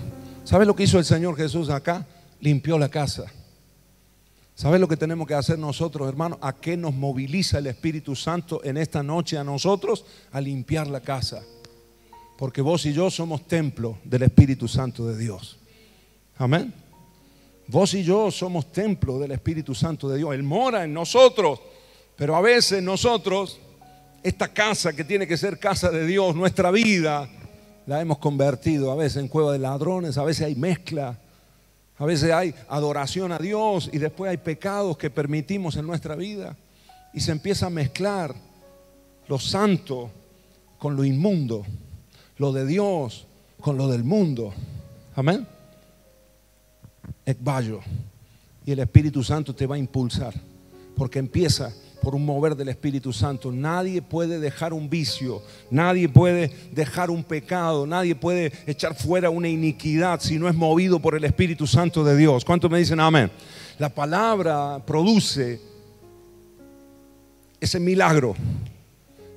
¿Sabes lo que hizo el Señor Jesús acá? Limpió la casa. ¿Sabes lo que tenemos que hacer nosotros, hermanos? ¿A qué nos moviliza el Espíritu Santo en esta noche a nosotros? A limpiar la casa. Porque vos y yo somos templo del Espíritu Santo de Dios. Amén. Vos y yo somos templo del Espíritu Santo de Dios. Él mora en nosotros. Pero a veces nosotros, esta casa que tiene que ser casa de Dios, nuestra vida, la hemos convertido a veces en cueva de ladrones. A veces hay mezcla. A veces hay adoración a Dios y después hay pecados que permitimos en nuestra vida. Y se empieza a mezclar lo santo con lo inmundo, lo de Dios con lo del mundo. Amén. Ekbayo. Y el Espíritu Santo te va a impulsar, porque empieza por un mover del Espíritu Santo. Nadie puede dejar un vicio, nadie puede dejar un pecado, nadie puede echar fuera una iniquidad si no es movido por el Espíritu Santo de Dios. ¿Cuántos me dicen amén? La palabra produce ese milagro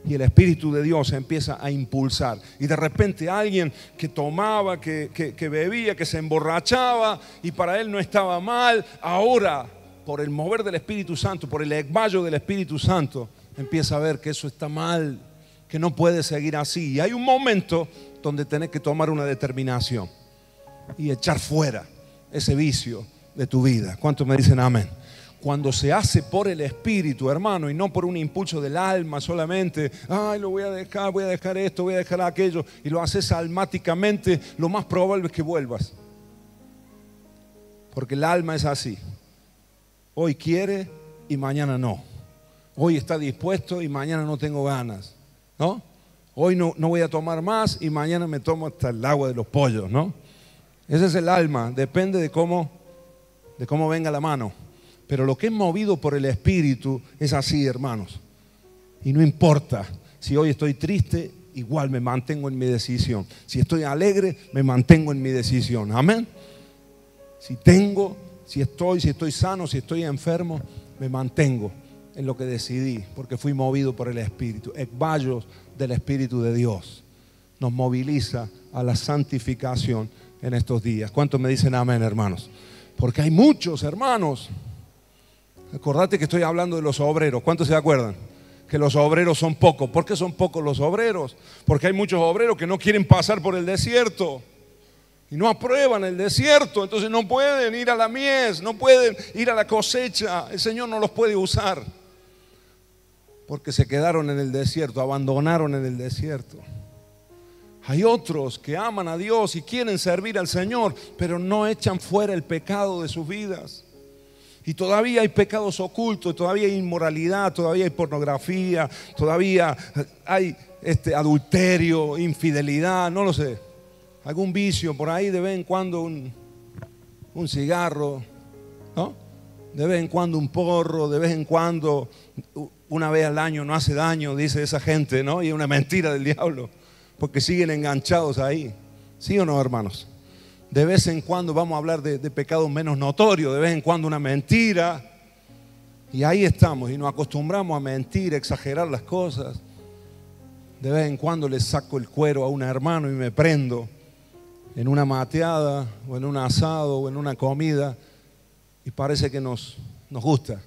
y el Espíritu de Dios empieza a impulsar. Y de repente alguien que tomaba, que bebía, que se emborrachaba y para él no estaba mal, ahora por el mover del Espíritu Santo, por el ekbayo del Espíritu Santo, empieza a ver que eso está mal, que no puede seguir así. Y hay un momento donde tenés que tomar una determinación y echar fuera ese vicio de tu vida. ¿Cuántos me dicen amén? Cuando se hace por el Espíritu, hermano, y no por un impulso del alma solamente, ay, lo voy a dejar esto, voy a dejar aquello, y lo haces almáticamente, lo más probable es que vuelvas. Porque el alma es así. Hoy quiere y mañana no. Hoy está dispuesto y mañana no tengo ganas, ¿no? Hoy no voy a tomar más y mañana me tomo hasta el agua de los pollos, ¿no? Ese es el alma, depende de cómo venga la mano. Pero lo que es movido por el Espíritu es así, hermanos. Y no importa si hoy estoy triste, igual me mantengo en mi decisión. Si estoy alegre, me mantengo en mi decisión. Amén. Si estoy sano, si estoy enfermo, me mantengo en lo que decidí, porque fui movido por el Espíritu. Ekbayos del Espíritu de Dios nos moviliza a la santificación en estos días. ¿Cuántos me dicen amén, hermanos? Porque hay muchos hermanos. Acordate que estoy hablando de los obreros. ¿Cuántos se acuerdan? Que los obreros son pocos. ¿Por qué son pocos los obreros? Porque hay muchos obreros que no quieren pasar por el desierto y no aprueban el desierto. Entonces no pueden ir a la mies, no pueden ir a la cosecha. El Señor no los puede usar porque se quedaron en el desierto, abandonaron en el desierto. Hay otros que aman a Dios y quieren servir al Señor, pero no echan fuera el pecado de sus vidas. Y todavía hay pecados ocultos, todavía hay inmoralidad, todavía hay pornografía, todavía hay adulterio, infidelidad, no lo sé. Algún vicio por ahí, de vez en cuando un cigarro, ¿no? De vez en cuando un porro, de vez en cuando una vez al año no hace daño, dice esa gente, ¿no? Y es una mentira del diablo, porque siguen enganchados ahí. ¿Sí o no, hermanos? De vez en cuando vamos a hablar de pecados menos notorios, de vez en cuando una mentira. Y ahí estamos y nos acostumbramos a mentir, a exagerar las cosas. De vez en cuando le saco el cuero a un hermano y me prendo en una mateada o en un asado o en una comida y parece que nos gusta.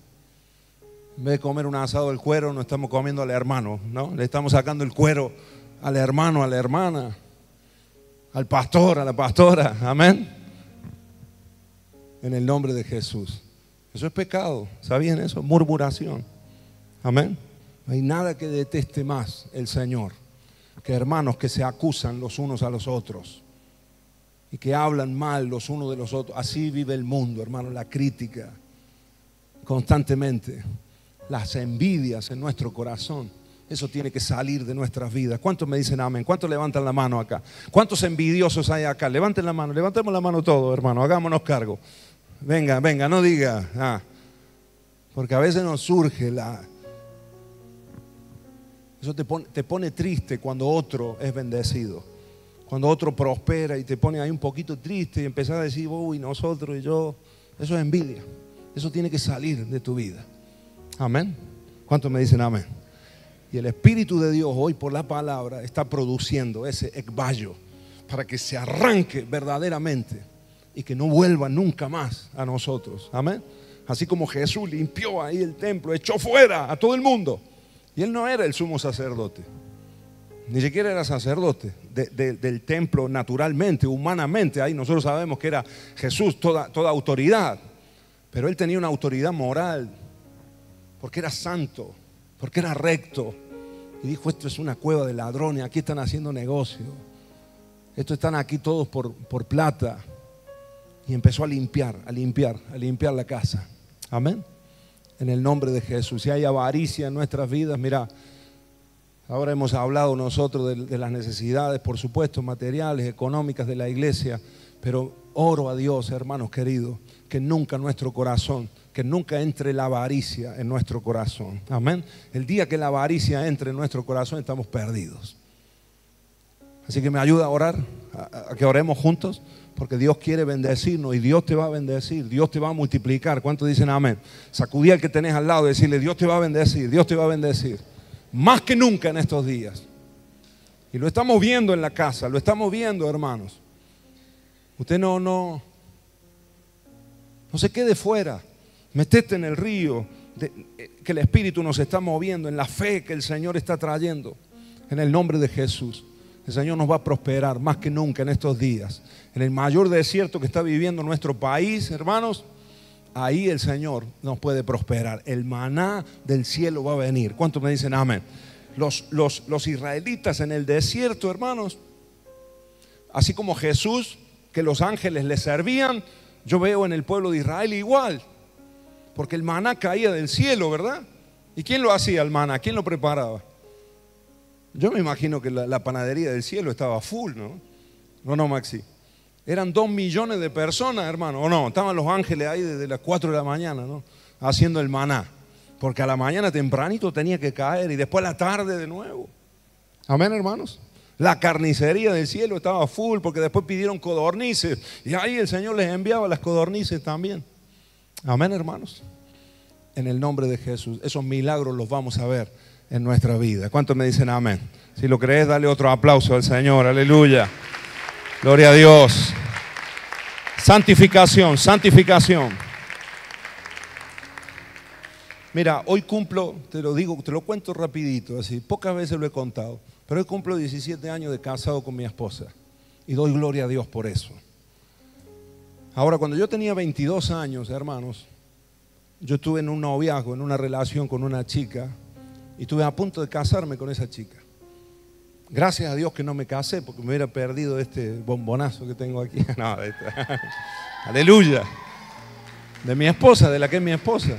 En vez de comer un asado del cuero, nos estamos comiendo al hermano, ¿no? Le estamos sacando el cuero al hermano, a la hermana, al pastor, a la pastora, amén. En el nombre de Jesús. Eso es pecado, ¿sabían eso? Murmuración, amén. No hay nada que deteste más el Señor que hermanos que se acusan los unos a los otros y que hablan mal los unos de los otros. Así vive el mundo, hermano, la crítica constantemente, las envidias en nuestro corazón. Eso tiene que salir de nuestras vidas. ¿Cuántos me dicen amén? ¿Cuántos levantan la mano acá? ¿Cuántos envidiosos hay acá? Levanten la mano, levantemos la mano todos, hermano, hagámonos cargo. Venga, venga, no diga. Porque a veces nos surge eso te pone triste cuando otro es bendecido. Cuando otro prospera y te pone ahí un poquito triste y empezás a decir, uy, nosotros y yo. Eso es envidia. Eso tiene que salir de tu vida. Amén. ¿Cuántos me dicen amén? Y el Espíritu de Dios hoy por la palabra está produciendo ese ekbayo para que se arranque verdaderamente y que no vuelva nunca más a nosotros. Amén. Así como Jesús limpió ahí el templo, echó fuera a todo el mundo. Y él no era el sumo sacerdote, ni siquiera era sacerdote del templo naturalmente, humanamente. Ahí nosotros sabemos que era Jesús toda autoridad, pero él tenía una autoridad moral porque era santo, porque era recto. Y dijo, esto es una cueva de ladrones, aquí están haciendo negocio, estos están aquí todos por plata. Y empezó a limpiar la casa. Amén. En el nombre de Jesús. Si hay avaricia en nuestras vidas, mira, ahora hemos hablado nosotros de las necesidades, por supuesto, materiales, económicas de la iglesia, pero oro a Dios, hermanos queridos, que nunca nuestro corazón, que nunca entre la avaricia en nuestro corazón. Amén. El día que la avaricia entre en nuestro corazón, estamos perdidos. Así que me ayuda a orar, a que oremos juntos, porque Dios quiere bendecirnos y Dios te va a bendecir, Dios te va a multiplicar. ¿Cuántos dicen amén? Sacudí al que tenés al lado y decirle, Dios te va a bendecir, Dios te va a bendecir. Más que nunca en estos días. Y lo estamos viendo en la casa, lo estamos viendo, hermanos. Usted no se quede fuera, metete en el río que el Espíritu nos está moviendo, en la fe que el Señor está trayendo, en el nombre de Jesús. El Señor nos va a prosperar más que nunca en estos días. En el mayor desierto que está viviendo nuestro país, hermanos, ahí el Señor nos puede prosperar. El maná del cielo va a venir. ¿Cuántos me dicen amén? Los israelitas en el desierto, hermanos, así como Jesús, que los ángeles le servían, yo veo en el pueblo de Israel igual. Porque el maná caía del cielo, ¿verdad? ¿Y quién lo hacía el maná? ¿Quién lo preparaba? Yo me imagino que la panadería del cielo estaba full, ¿no? No, Maxi. Eran 2 millones de personas, hermano, ¿o no? Estaban los ángeles ahí desde las 4 de la mañana, ¿no? Haciendo el maná. Porque a la mañana tempranito tenía que caer y después a la tarde de nuevo. Amén, hermanos. La carnicería del cielo estaba full porque después pidieron codornices y ahí el Señor les enviaba las codornices también. Amén, hermanos. En el nombre de Jesús, esos milagros los vamos a ver en nuestra vida. ¿Cuántos me dicen amén? Si lo crees, dale otro aplauso al Señor. Aleluya. Gloria a Dios. Santificación. Mira, hoy cumplo, te lo cuento rapidito, así, pocas veces lo he contado, pero hoy cumplo 17 años de casado con mi esposa y doy gloria a Dios por eso. Ahora, cuando yo tenía 22 años, hermanos, yo estuve en un noviazgo, en una relación con una chica y estuve a punto de casarme con esa chica. Gracias a Dios que no me casé porque me hubiera perdido este bombonazo que tengo aquí. No, aleluya. De mi esposa, de la que es mi esposa.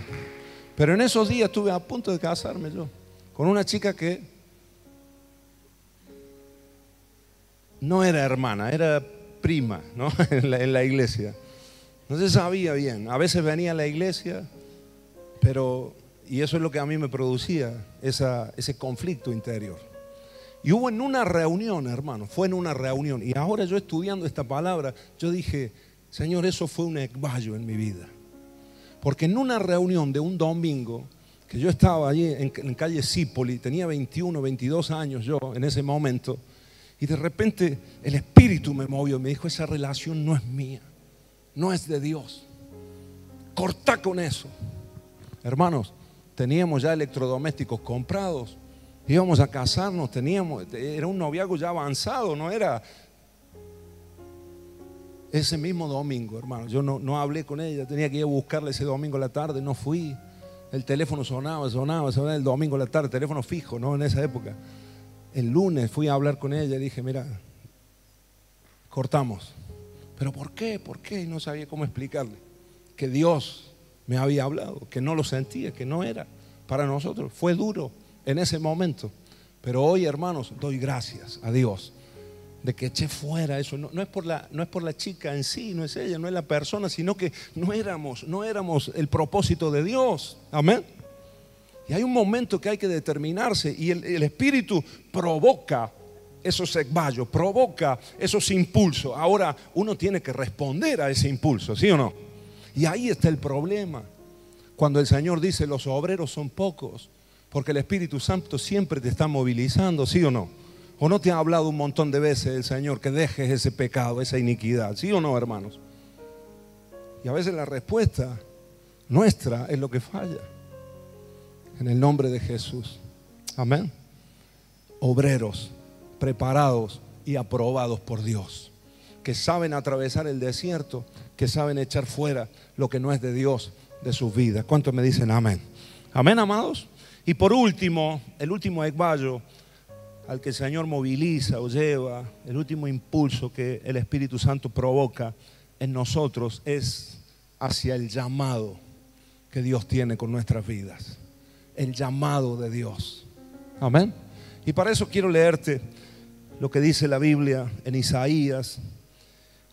Pero en esos días estuve a punto de casarme yo con una chica que no era hermana, era prima, ¿no? en la iglesia. No se sabía bien. A veces venía a la iglesia, y eso es lo que a mí me producía ese conflicto interior. Y hubo en una reunión, hermano, fue en una reunión. Y ahora yo estudiando esta palabra, yo dije, Señor, eso fue un ekbayo en mi vida. Porque en una reunión de un domingo, que yo estaba allí en calle Zípoli, tenía 21, 22 años yo en ese momento, y de repente el Espíritu me movió, me dijo, esa relación no es mía, no es de Dios. Cortá con eso. Hermanos, teníamos ya electrodomésticos comprados, íbamos a casarnos, era un noviazgo ya avanzado, no era ese mismo domingo, hermano. Yo no hablé con ella, tenía que ir a buscarla ese domingo a la tarde, no fui. El teléfono sonaba el domingo a la tarde, teléfono fijo, ¿no? En esa época. El lunes fui a hablar con ella y dije, mira, cortamos. ¿Pero por qué? ¿Por qué? Y no sabía cómo explicarle. Que Dios me había hablado, que no lo sentía, que no era para nosotros. Fue duro en ese momento. Pero hoy, hermanos, doy gracias a Dios de que eché fuera eso. No es por la chica en sí, no es ella, no es la persona, sino que no éramos el propósito de Dios. Amén. Y hay un momento que hay que determinarse, y el Espíritu provoca esos ekbayos, provoca esos impulsos. Ahora uno tiene que responder a ese impulso, ¿sí o no? Y ahí está el problema. Cuando el Señor dice los obreros son pocos, porque el Espíritu Santo siempre te está movilizando, ¿sí o no? ¿O no te ha hablado un montón de veces el Señor que dejes ese pecado, esa iniquidad? ¿Sí o no, hermanos? Y a veces la respuesta nuestra es lo que falla. En el nombre de Jesús. Amén. Obreros preparados y aprobados por Dios, que saben atravesar el desierto, que saben echar fuera lo que no es de Dios de sus vidas. ¿Cuántos me dicen amén? Amén, amados. Y por último, el último ekbayo al que el Señor moviliza o lleva, el último impulso que el Espíritu Santo provoca en nosotros es hacia el llamado que Dios tiene con nuestras vidas. El llamado de Dios. Amén. Y para eso quiero leerte lo que dice la Biblia en Isaías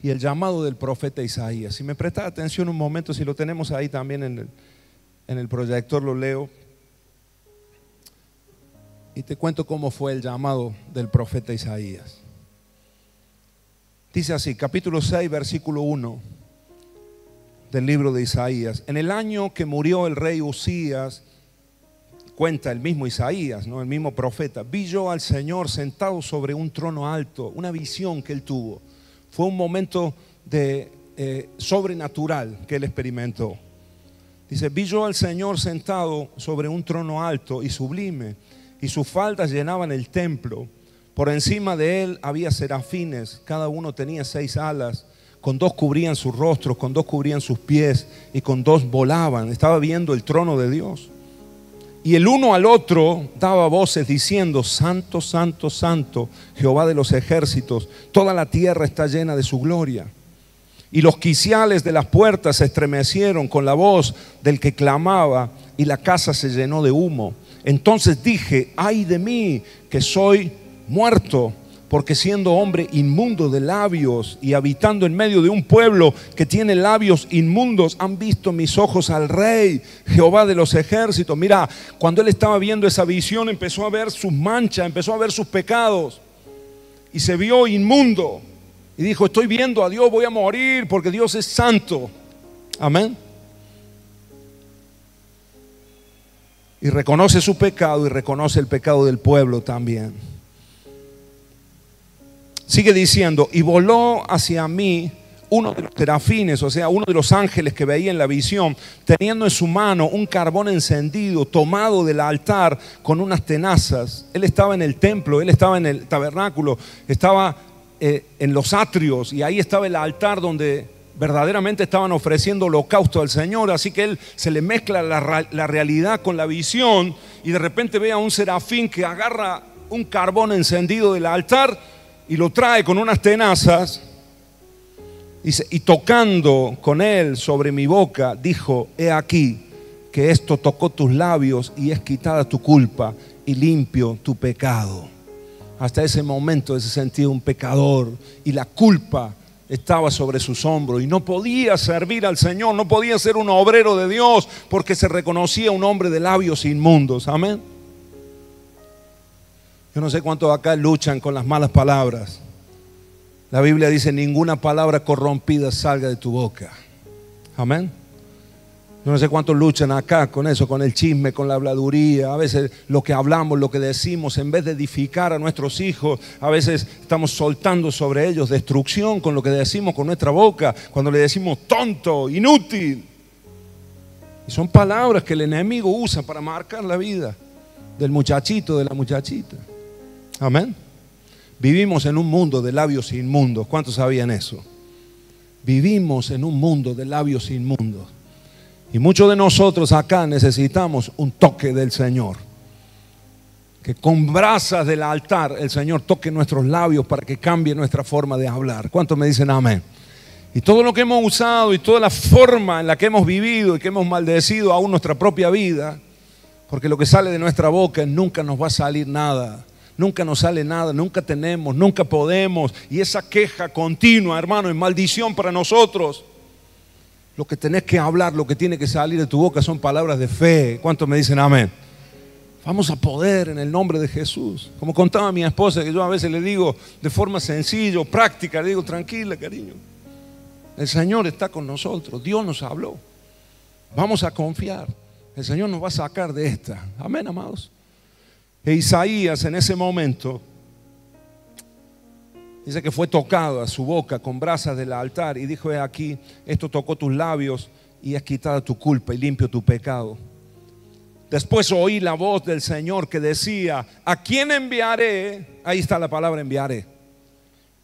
y el llamado del profeta Isaías. Si me prestas atención un momento, si lo tenemos ahí también en el proyector, lo leo. Y te cuento cómo fue el llamado del profeta Isaías. Dice así, capítulo 6, versículo 1 del libro de Isaías. En el año que murió el rey Usías, cuenta el mismo Isaías, ¿no? El mismo profeta, vi yo al Señor sentado sobre un trono alto, una visión que él tuvo. Fue un momento sobrenatural que él experimentó. Dice, vi yo al Señor sentado sobre un trono alto y sublime, y sus faldas llenaban el templo. Por encima de él había serafines, cada uno tenía 6 alas, con 2 cubrían sus rostros, con 2 cubrían sus pies, y con 2 volaban. Estaba viendo el trono de Dios. Y el uno al otro daba voces diciendo, Santo, Santo, Santo, Jehová de los ejércitos, toda la tierra está llena de su gloria. Y los quiciales de las puertas se estremecieron con la voz del que clamaba, y la casa se llenó de humo. Entonces dije, ay de mí, que soy muerto, porque siendo hombre inmundo de labios y habitando en medio de un pueblo que tiene labios inmundos, han visto mis ojos al Rey, Jehová de los ejércitos. Mira, cuando él estaba viendo esa visión, empezó a ver sus manchas, empezó a ver sus pecados y se vio inmundo y dijo, estoy viendo a Dios, voy a morir porque Dios es santo. Amén. Y reconoce su pecado y reconoce el pecado del pueblo también. Sigue diciendo, y voló hacia mí uno de los serafines, o sea, uno de los ángeles que veía en la visión, teniendo en su mano un carbón encendido, tomado del altar con unas tenazas. Él estaba en el templo, él estaba en el tabernáculo, estaba en los atrios, y ahí estaba el altar donde verdaderamente estaban ofreciendo holocausto al Señor. Así que él se le mezcla la realidad con la visión, y de repente ve a un serafín que agarra un carbón encendido del altar y lo trae con unas tenazas. Dice, y tocando con él sobre mi boca, dijo, he aquí que esto tocó tus labios y es quitada tu culpa y limpio tu pecado. Hasta ese momento se sentía un pecador y la culpa estaba sobre sus hombros y no podía servir al Señor, no podía ser un obrero de Dios porque se reconocía un hombre de labios inmundos. Amén. Yo no sé cuántos acá luchan con las malas palabras. La Biblia dice, ninguna palabra corrompida salga de tu boca. Amén. Yo no sé cuántos luchan acá con eso, con el chisme, con la habladuría. A veces lo que hablamos, lo que decimos, en vez de edificar a nuestros hijos, a veces estamos soltando sobre ellos destrucción con lo que decimos con nuestra boca, cuando le decimos tonto, inútil. Y son palabras que el enemigo usa para marcar la vida del muchachito, de la muchachita. Amén. Vivimos en un mundo de labios inmundos. ¿Cuántos sabían eso? Vivimos en un mundo de labios inmundos. Y muchos de nosotros acá necesitamos un toque del Señor. Que con brasas del altar el Señor toque nuestros labios para que cambie nuestra forma de hablar. ¿Cuántos me dicen amén? Y todo lo que hemos usado y toda la forma en la que hemos vivido y que hemos maldecido aún nuestra propia vida, porque lo que sale de nuestra boca nunca nos va a salir nada. Nunca nos sale nada, nunca tenemos, nunca podemos. Y esa queja continua, hermano, es maldición para nosotros. Lo que tenés que hablar, lo que tiene que salir de tu boca son palabras de fe. ¿Cuántos me dicen amén? Vamos a poder en el nombre de Jesús. Como contaba mi esposa, que yo a veces le digo de forma sencilla, práctica, le digo, tranquila, cariño. El Señor está con nosotros, Dios nos habló. Vamos a confiar. El Señor nos va a sacar de esta. Amén, amados. E Isaías en ese momento dice que fue tocado a su boca con brasas del altar y dijo: he aquí, esto tocó tus labios y has quitado tu culpa y limpio tu pecado. Después oí la voz del Señor que decía: ¿a quién enviaré? Ahí está la palabra enviaré.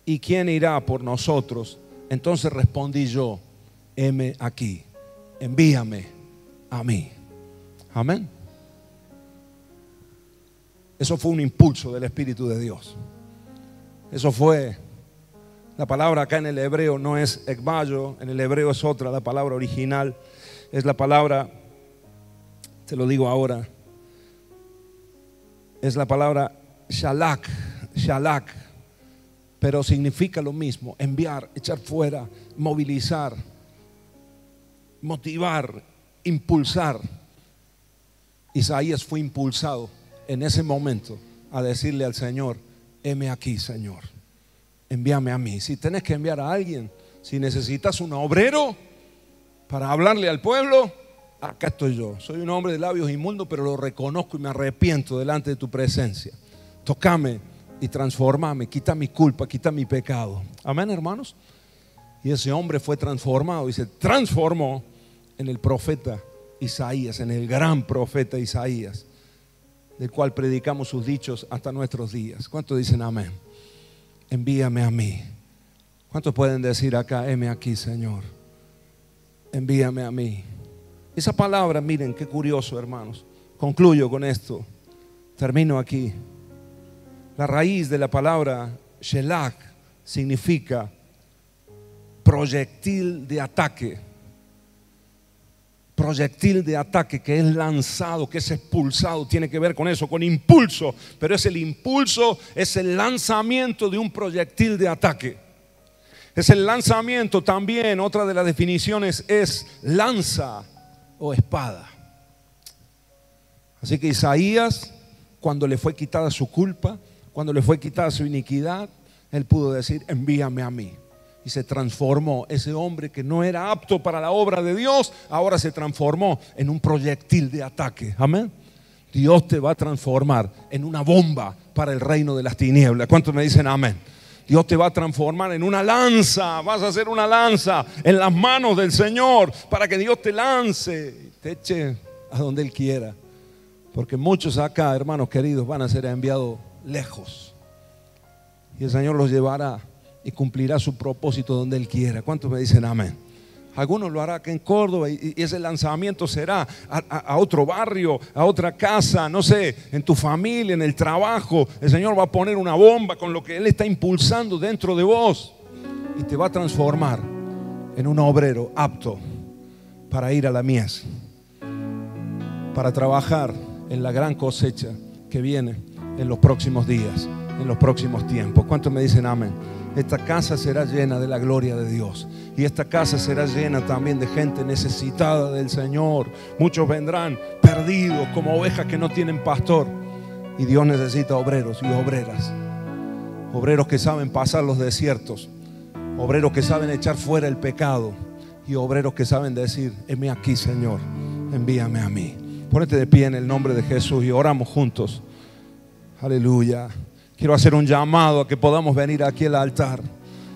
¿Y quién irá por nosotros? Entonces respondí yo: heme aquí, envíame a mí. Amén. Eso fue un impulso del Espíritu de Dios. Eso fue, la palabra acá en el hebreo no es ekbayo, en el hebreo es otra, la palabra original es la palabra, te lo digo ahora, es la palabra shalak, pero significa lo mismo: enviar, echar fuera, movilizar, motivar, impulsar. Isaías fue impulsado en ese momento a decirle al Señor: heme aquí, Señor, envíame a mí. Si tenés que enviar a alguien, si necesitas un obrero para hablarle al pueblo, acá estoy yo. Soy un hombre de labios inmundos, pero lo reconozco y me arrepiento delante de tu presencia. Tócame y transformame, quita mi culpa, quita mi pecado. Amén, hermanos. Y ese hombre fue transformado y se transformó en el profeta Isaías, en el gran profeta Isaías, del cual predicamos sus dichos hasta nuestros días. ¿Cuántos dicen amén? Envíame a mí. ¿Cuántos pueden decir acá: heme aquí, Señor, envíame a mí? Esa palabra, miren qué curioso, hermanos. Concluyo con esto, termino aquí. La raíz de la palabra shelach significa proyectil de ataque. Proyectil de ataque, que es lanzado, que es expulsado, tiene que ver con eso, con impulso. Pero es el impulso, es el lanzamiento de un proyectil de ataque. Es el lanzamiento también, otra de las definiciones es lanza o espada. Así que Isaías, cuando le fue quitada su culpa, cuando le fue quitada su iniquidad, él pudo decir: envíame a mí. Y se transformó. Ese hombre que no era apto para la obra de Dios, ahora se transformó en un proyectil de ataque. Amén. Dios te va a transformar en una bomba para el reino de las tinieblas. ¿Cuántos me dicen amén? Dios te va a transformar en una lanza. Vas a hacer una lanza en las manos del Señor para que Dios te lance, te eche a donde Él quiera. Porque muchos acá, hermanos queridos, van a ser enviados lejos. Y el Señor los llevará y cumplirá su propósito donde Él quiera. ¿Cuántos me dicen amén? Algunos lo hará acá en Córdoba y ese lanzamiento será a otro barrio, a otra casa, no sé, en tu familia, en el trabajo. El Señor va a poner una bomba con lo que Él está impulsando dentro de vos y te va a transformar en un obrero apto para ir a la mies, para trabajar en la gran cosecha que viene en los próximos días, en los próximos tiempos. ¿Cuántos me dicen amén? Esta casa será llena de la gloria de Dios. Y esta casa será llena también de gente necesitada del Señor. Muchos vendrán perdidos como ovejas que no tienen pastor. Y Dios necesita obreros y obreras. Obreros que saben pasar los desiertos. Obreros que saben echar fuera el pecado. Y obreros que saben decir: heme aquí, Señor, envíame a mí. Ponete de pie en el nombre de Jesús y oramos juntos. Aleluya. Quiero hacer un llamado a que podamos venir aquí al altar.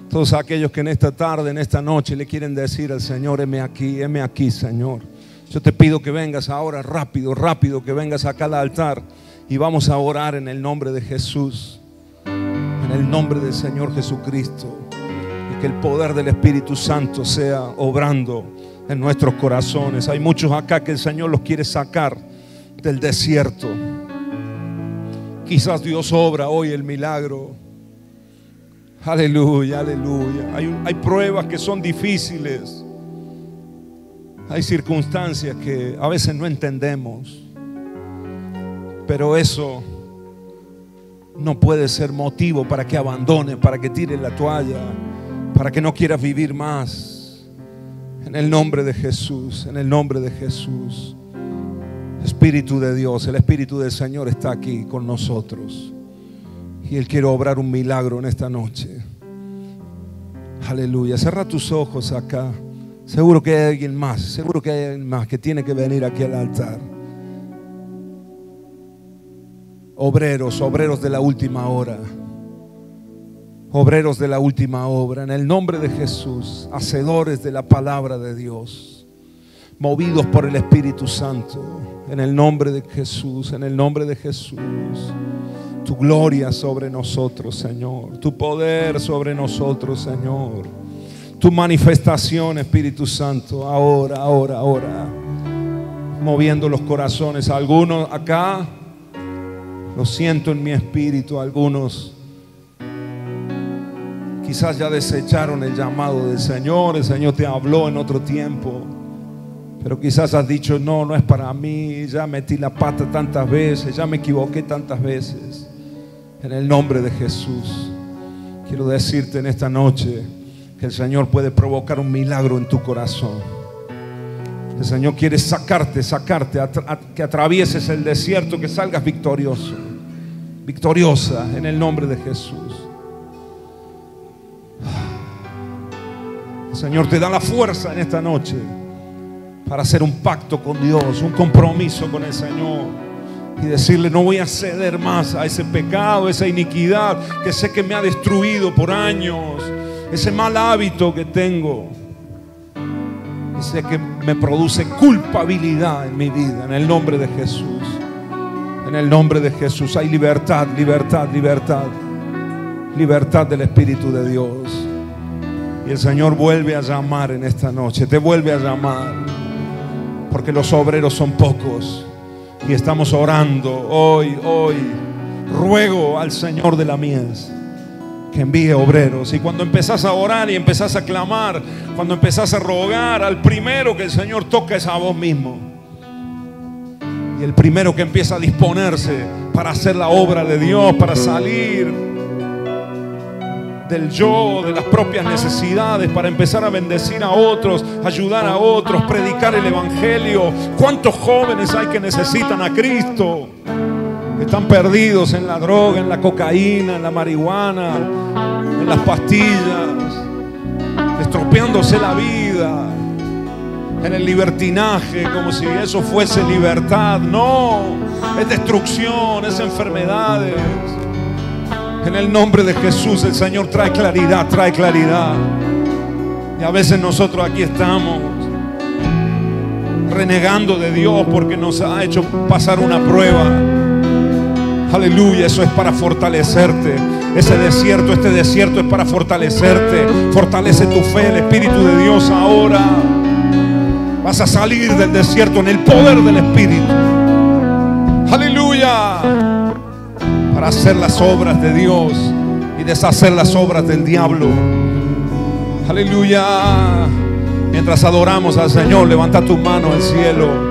Todos aquellos que en esta tarde, en esta noche le quieren decir al Señor: heme aquí, Señor. Yo te pido que vengas ahora rápido, que vengas acá al altar y vamos a orar en el nombre de Jesús, en el nombre del Señor Jesucristo, y que el poder del Espíritu Santo sea obrando en nuestros corazones. Hay muchos acá que el Señor los quiere sacar del desierto. Quizás Dios obra hoy el milagro. Aleluya, aleluya. Hay pruebas que son difíciles. Hay circunstancias que a veces no entendemos. Pero eso no puede ser motivo para que abandones, para que tires la toalla, para que no quieras vivir más. En el nombre de Jesús, en el nombre de Jesús. Espíritu de Dios, el Espíritu del Señor está aquí con nosotros. Y Él quiere obrar un milagro en esta noche. Aleluya. Cierra tus ojos acá. Seguro que hay alguien más. Seguro que hay alguien más que tiene que venir aquí al altar. Obreros de la última hora. Obreros de la última obra. En el nombre de Jesús. Hacedores de la palabra de Dios. Movidos por el Espíritu Santo. En el nombre de Jesús. En el nombre de Jesús. Tu gloria sobre nosotros, Señor. Tu poder sobre nosotros, Señor. Tu manifestación, Espíritu Santo. Ahora. Moviendo los corazones. Algunos acá, lo siento en mi espíritu. Algunos quizás ya desecharon el llamado del Señor. El Señor te habló en otro tiempo, pero quizás has dicho: no es para mí. Ya metí la pata tantas veces, ya me equivoqué tantas veces. En el nombre de Jesús, quiero decirte en esta noche que el Señor puede provocar un milagro en tu corazón. El Señor quiere sacarte, que atravieses el desierto, que salgas victorioso, victoriosa, en el nombre de Jesús. El Señor te da la fuerza en esta noche para hacer un pacto con Dios, un compromiso con el Señor. Y decirle: no voy a ceder más a ese pecado, esa iniquidad que sé que me ha destruido por años, ese mal hábito que tengo, y sé que me produce culpabilidad en mi vida. En el nombre de Jesús, en el nombre de Jesús hay libertad, libertad, libertad, libertad del Espíritu de Dios. Y el Señor vuelve a llamar en esta noche, te vuelve a llamar, porque los obreros son pocos. Y estamos orando hoy. Ruego al Señor de la mies que envíe obreros. Y cuando empezás a orar y empezás a clamar, cuando empezás a rogar, al primero que el Señor toca es a vos mismo. Y el primero que empieza a disponerse para hacer la obra de Dios, para salir del yo, de las propias necesidades, para empezar a bendecir a otros, ayudar a otros, predicar el Evangelio. ¿Cuántos jóvenes hay que necesitan a Cristo? Están perdidos en la droga, en la cocaína, en la marihuana, en las pastillas, estropeándose la vida, en el libertinaje, como si eso fuese libertad. No, es destrucción, es enfermedades. En el nombre de Jesús el Señor trae claridad, trae claridad. Y a veces nosotros aquí estamos renegando de Dios porque nos ha hecho pasar una prueba. Aleluya, eso es para fortalecerte. Ese desierto, este desierto es para fortalecerte. Fortalece tu fe, el Espíritu de Dios ahora. Vas a salir del desierto en el poder del Espíritu. Aleluya. Para hacer las obras de Dios y deshacer las obras del diablo. Aleluya. Mientras adoramos al Señor, levanta tu mano al cielo.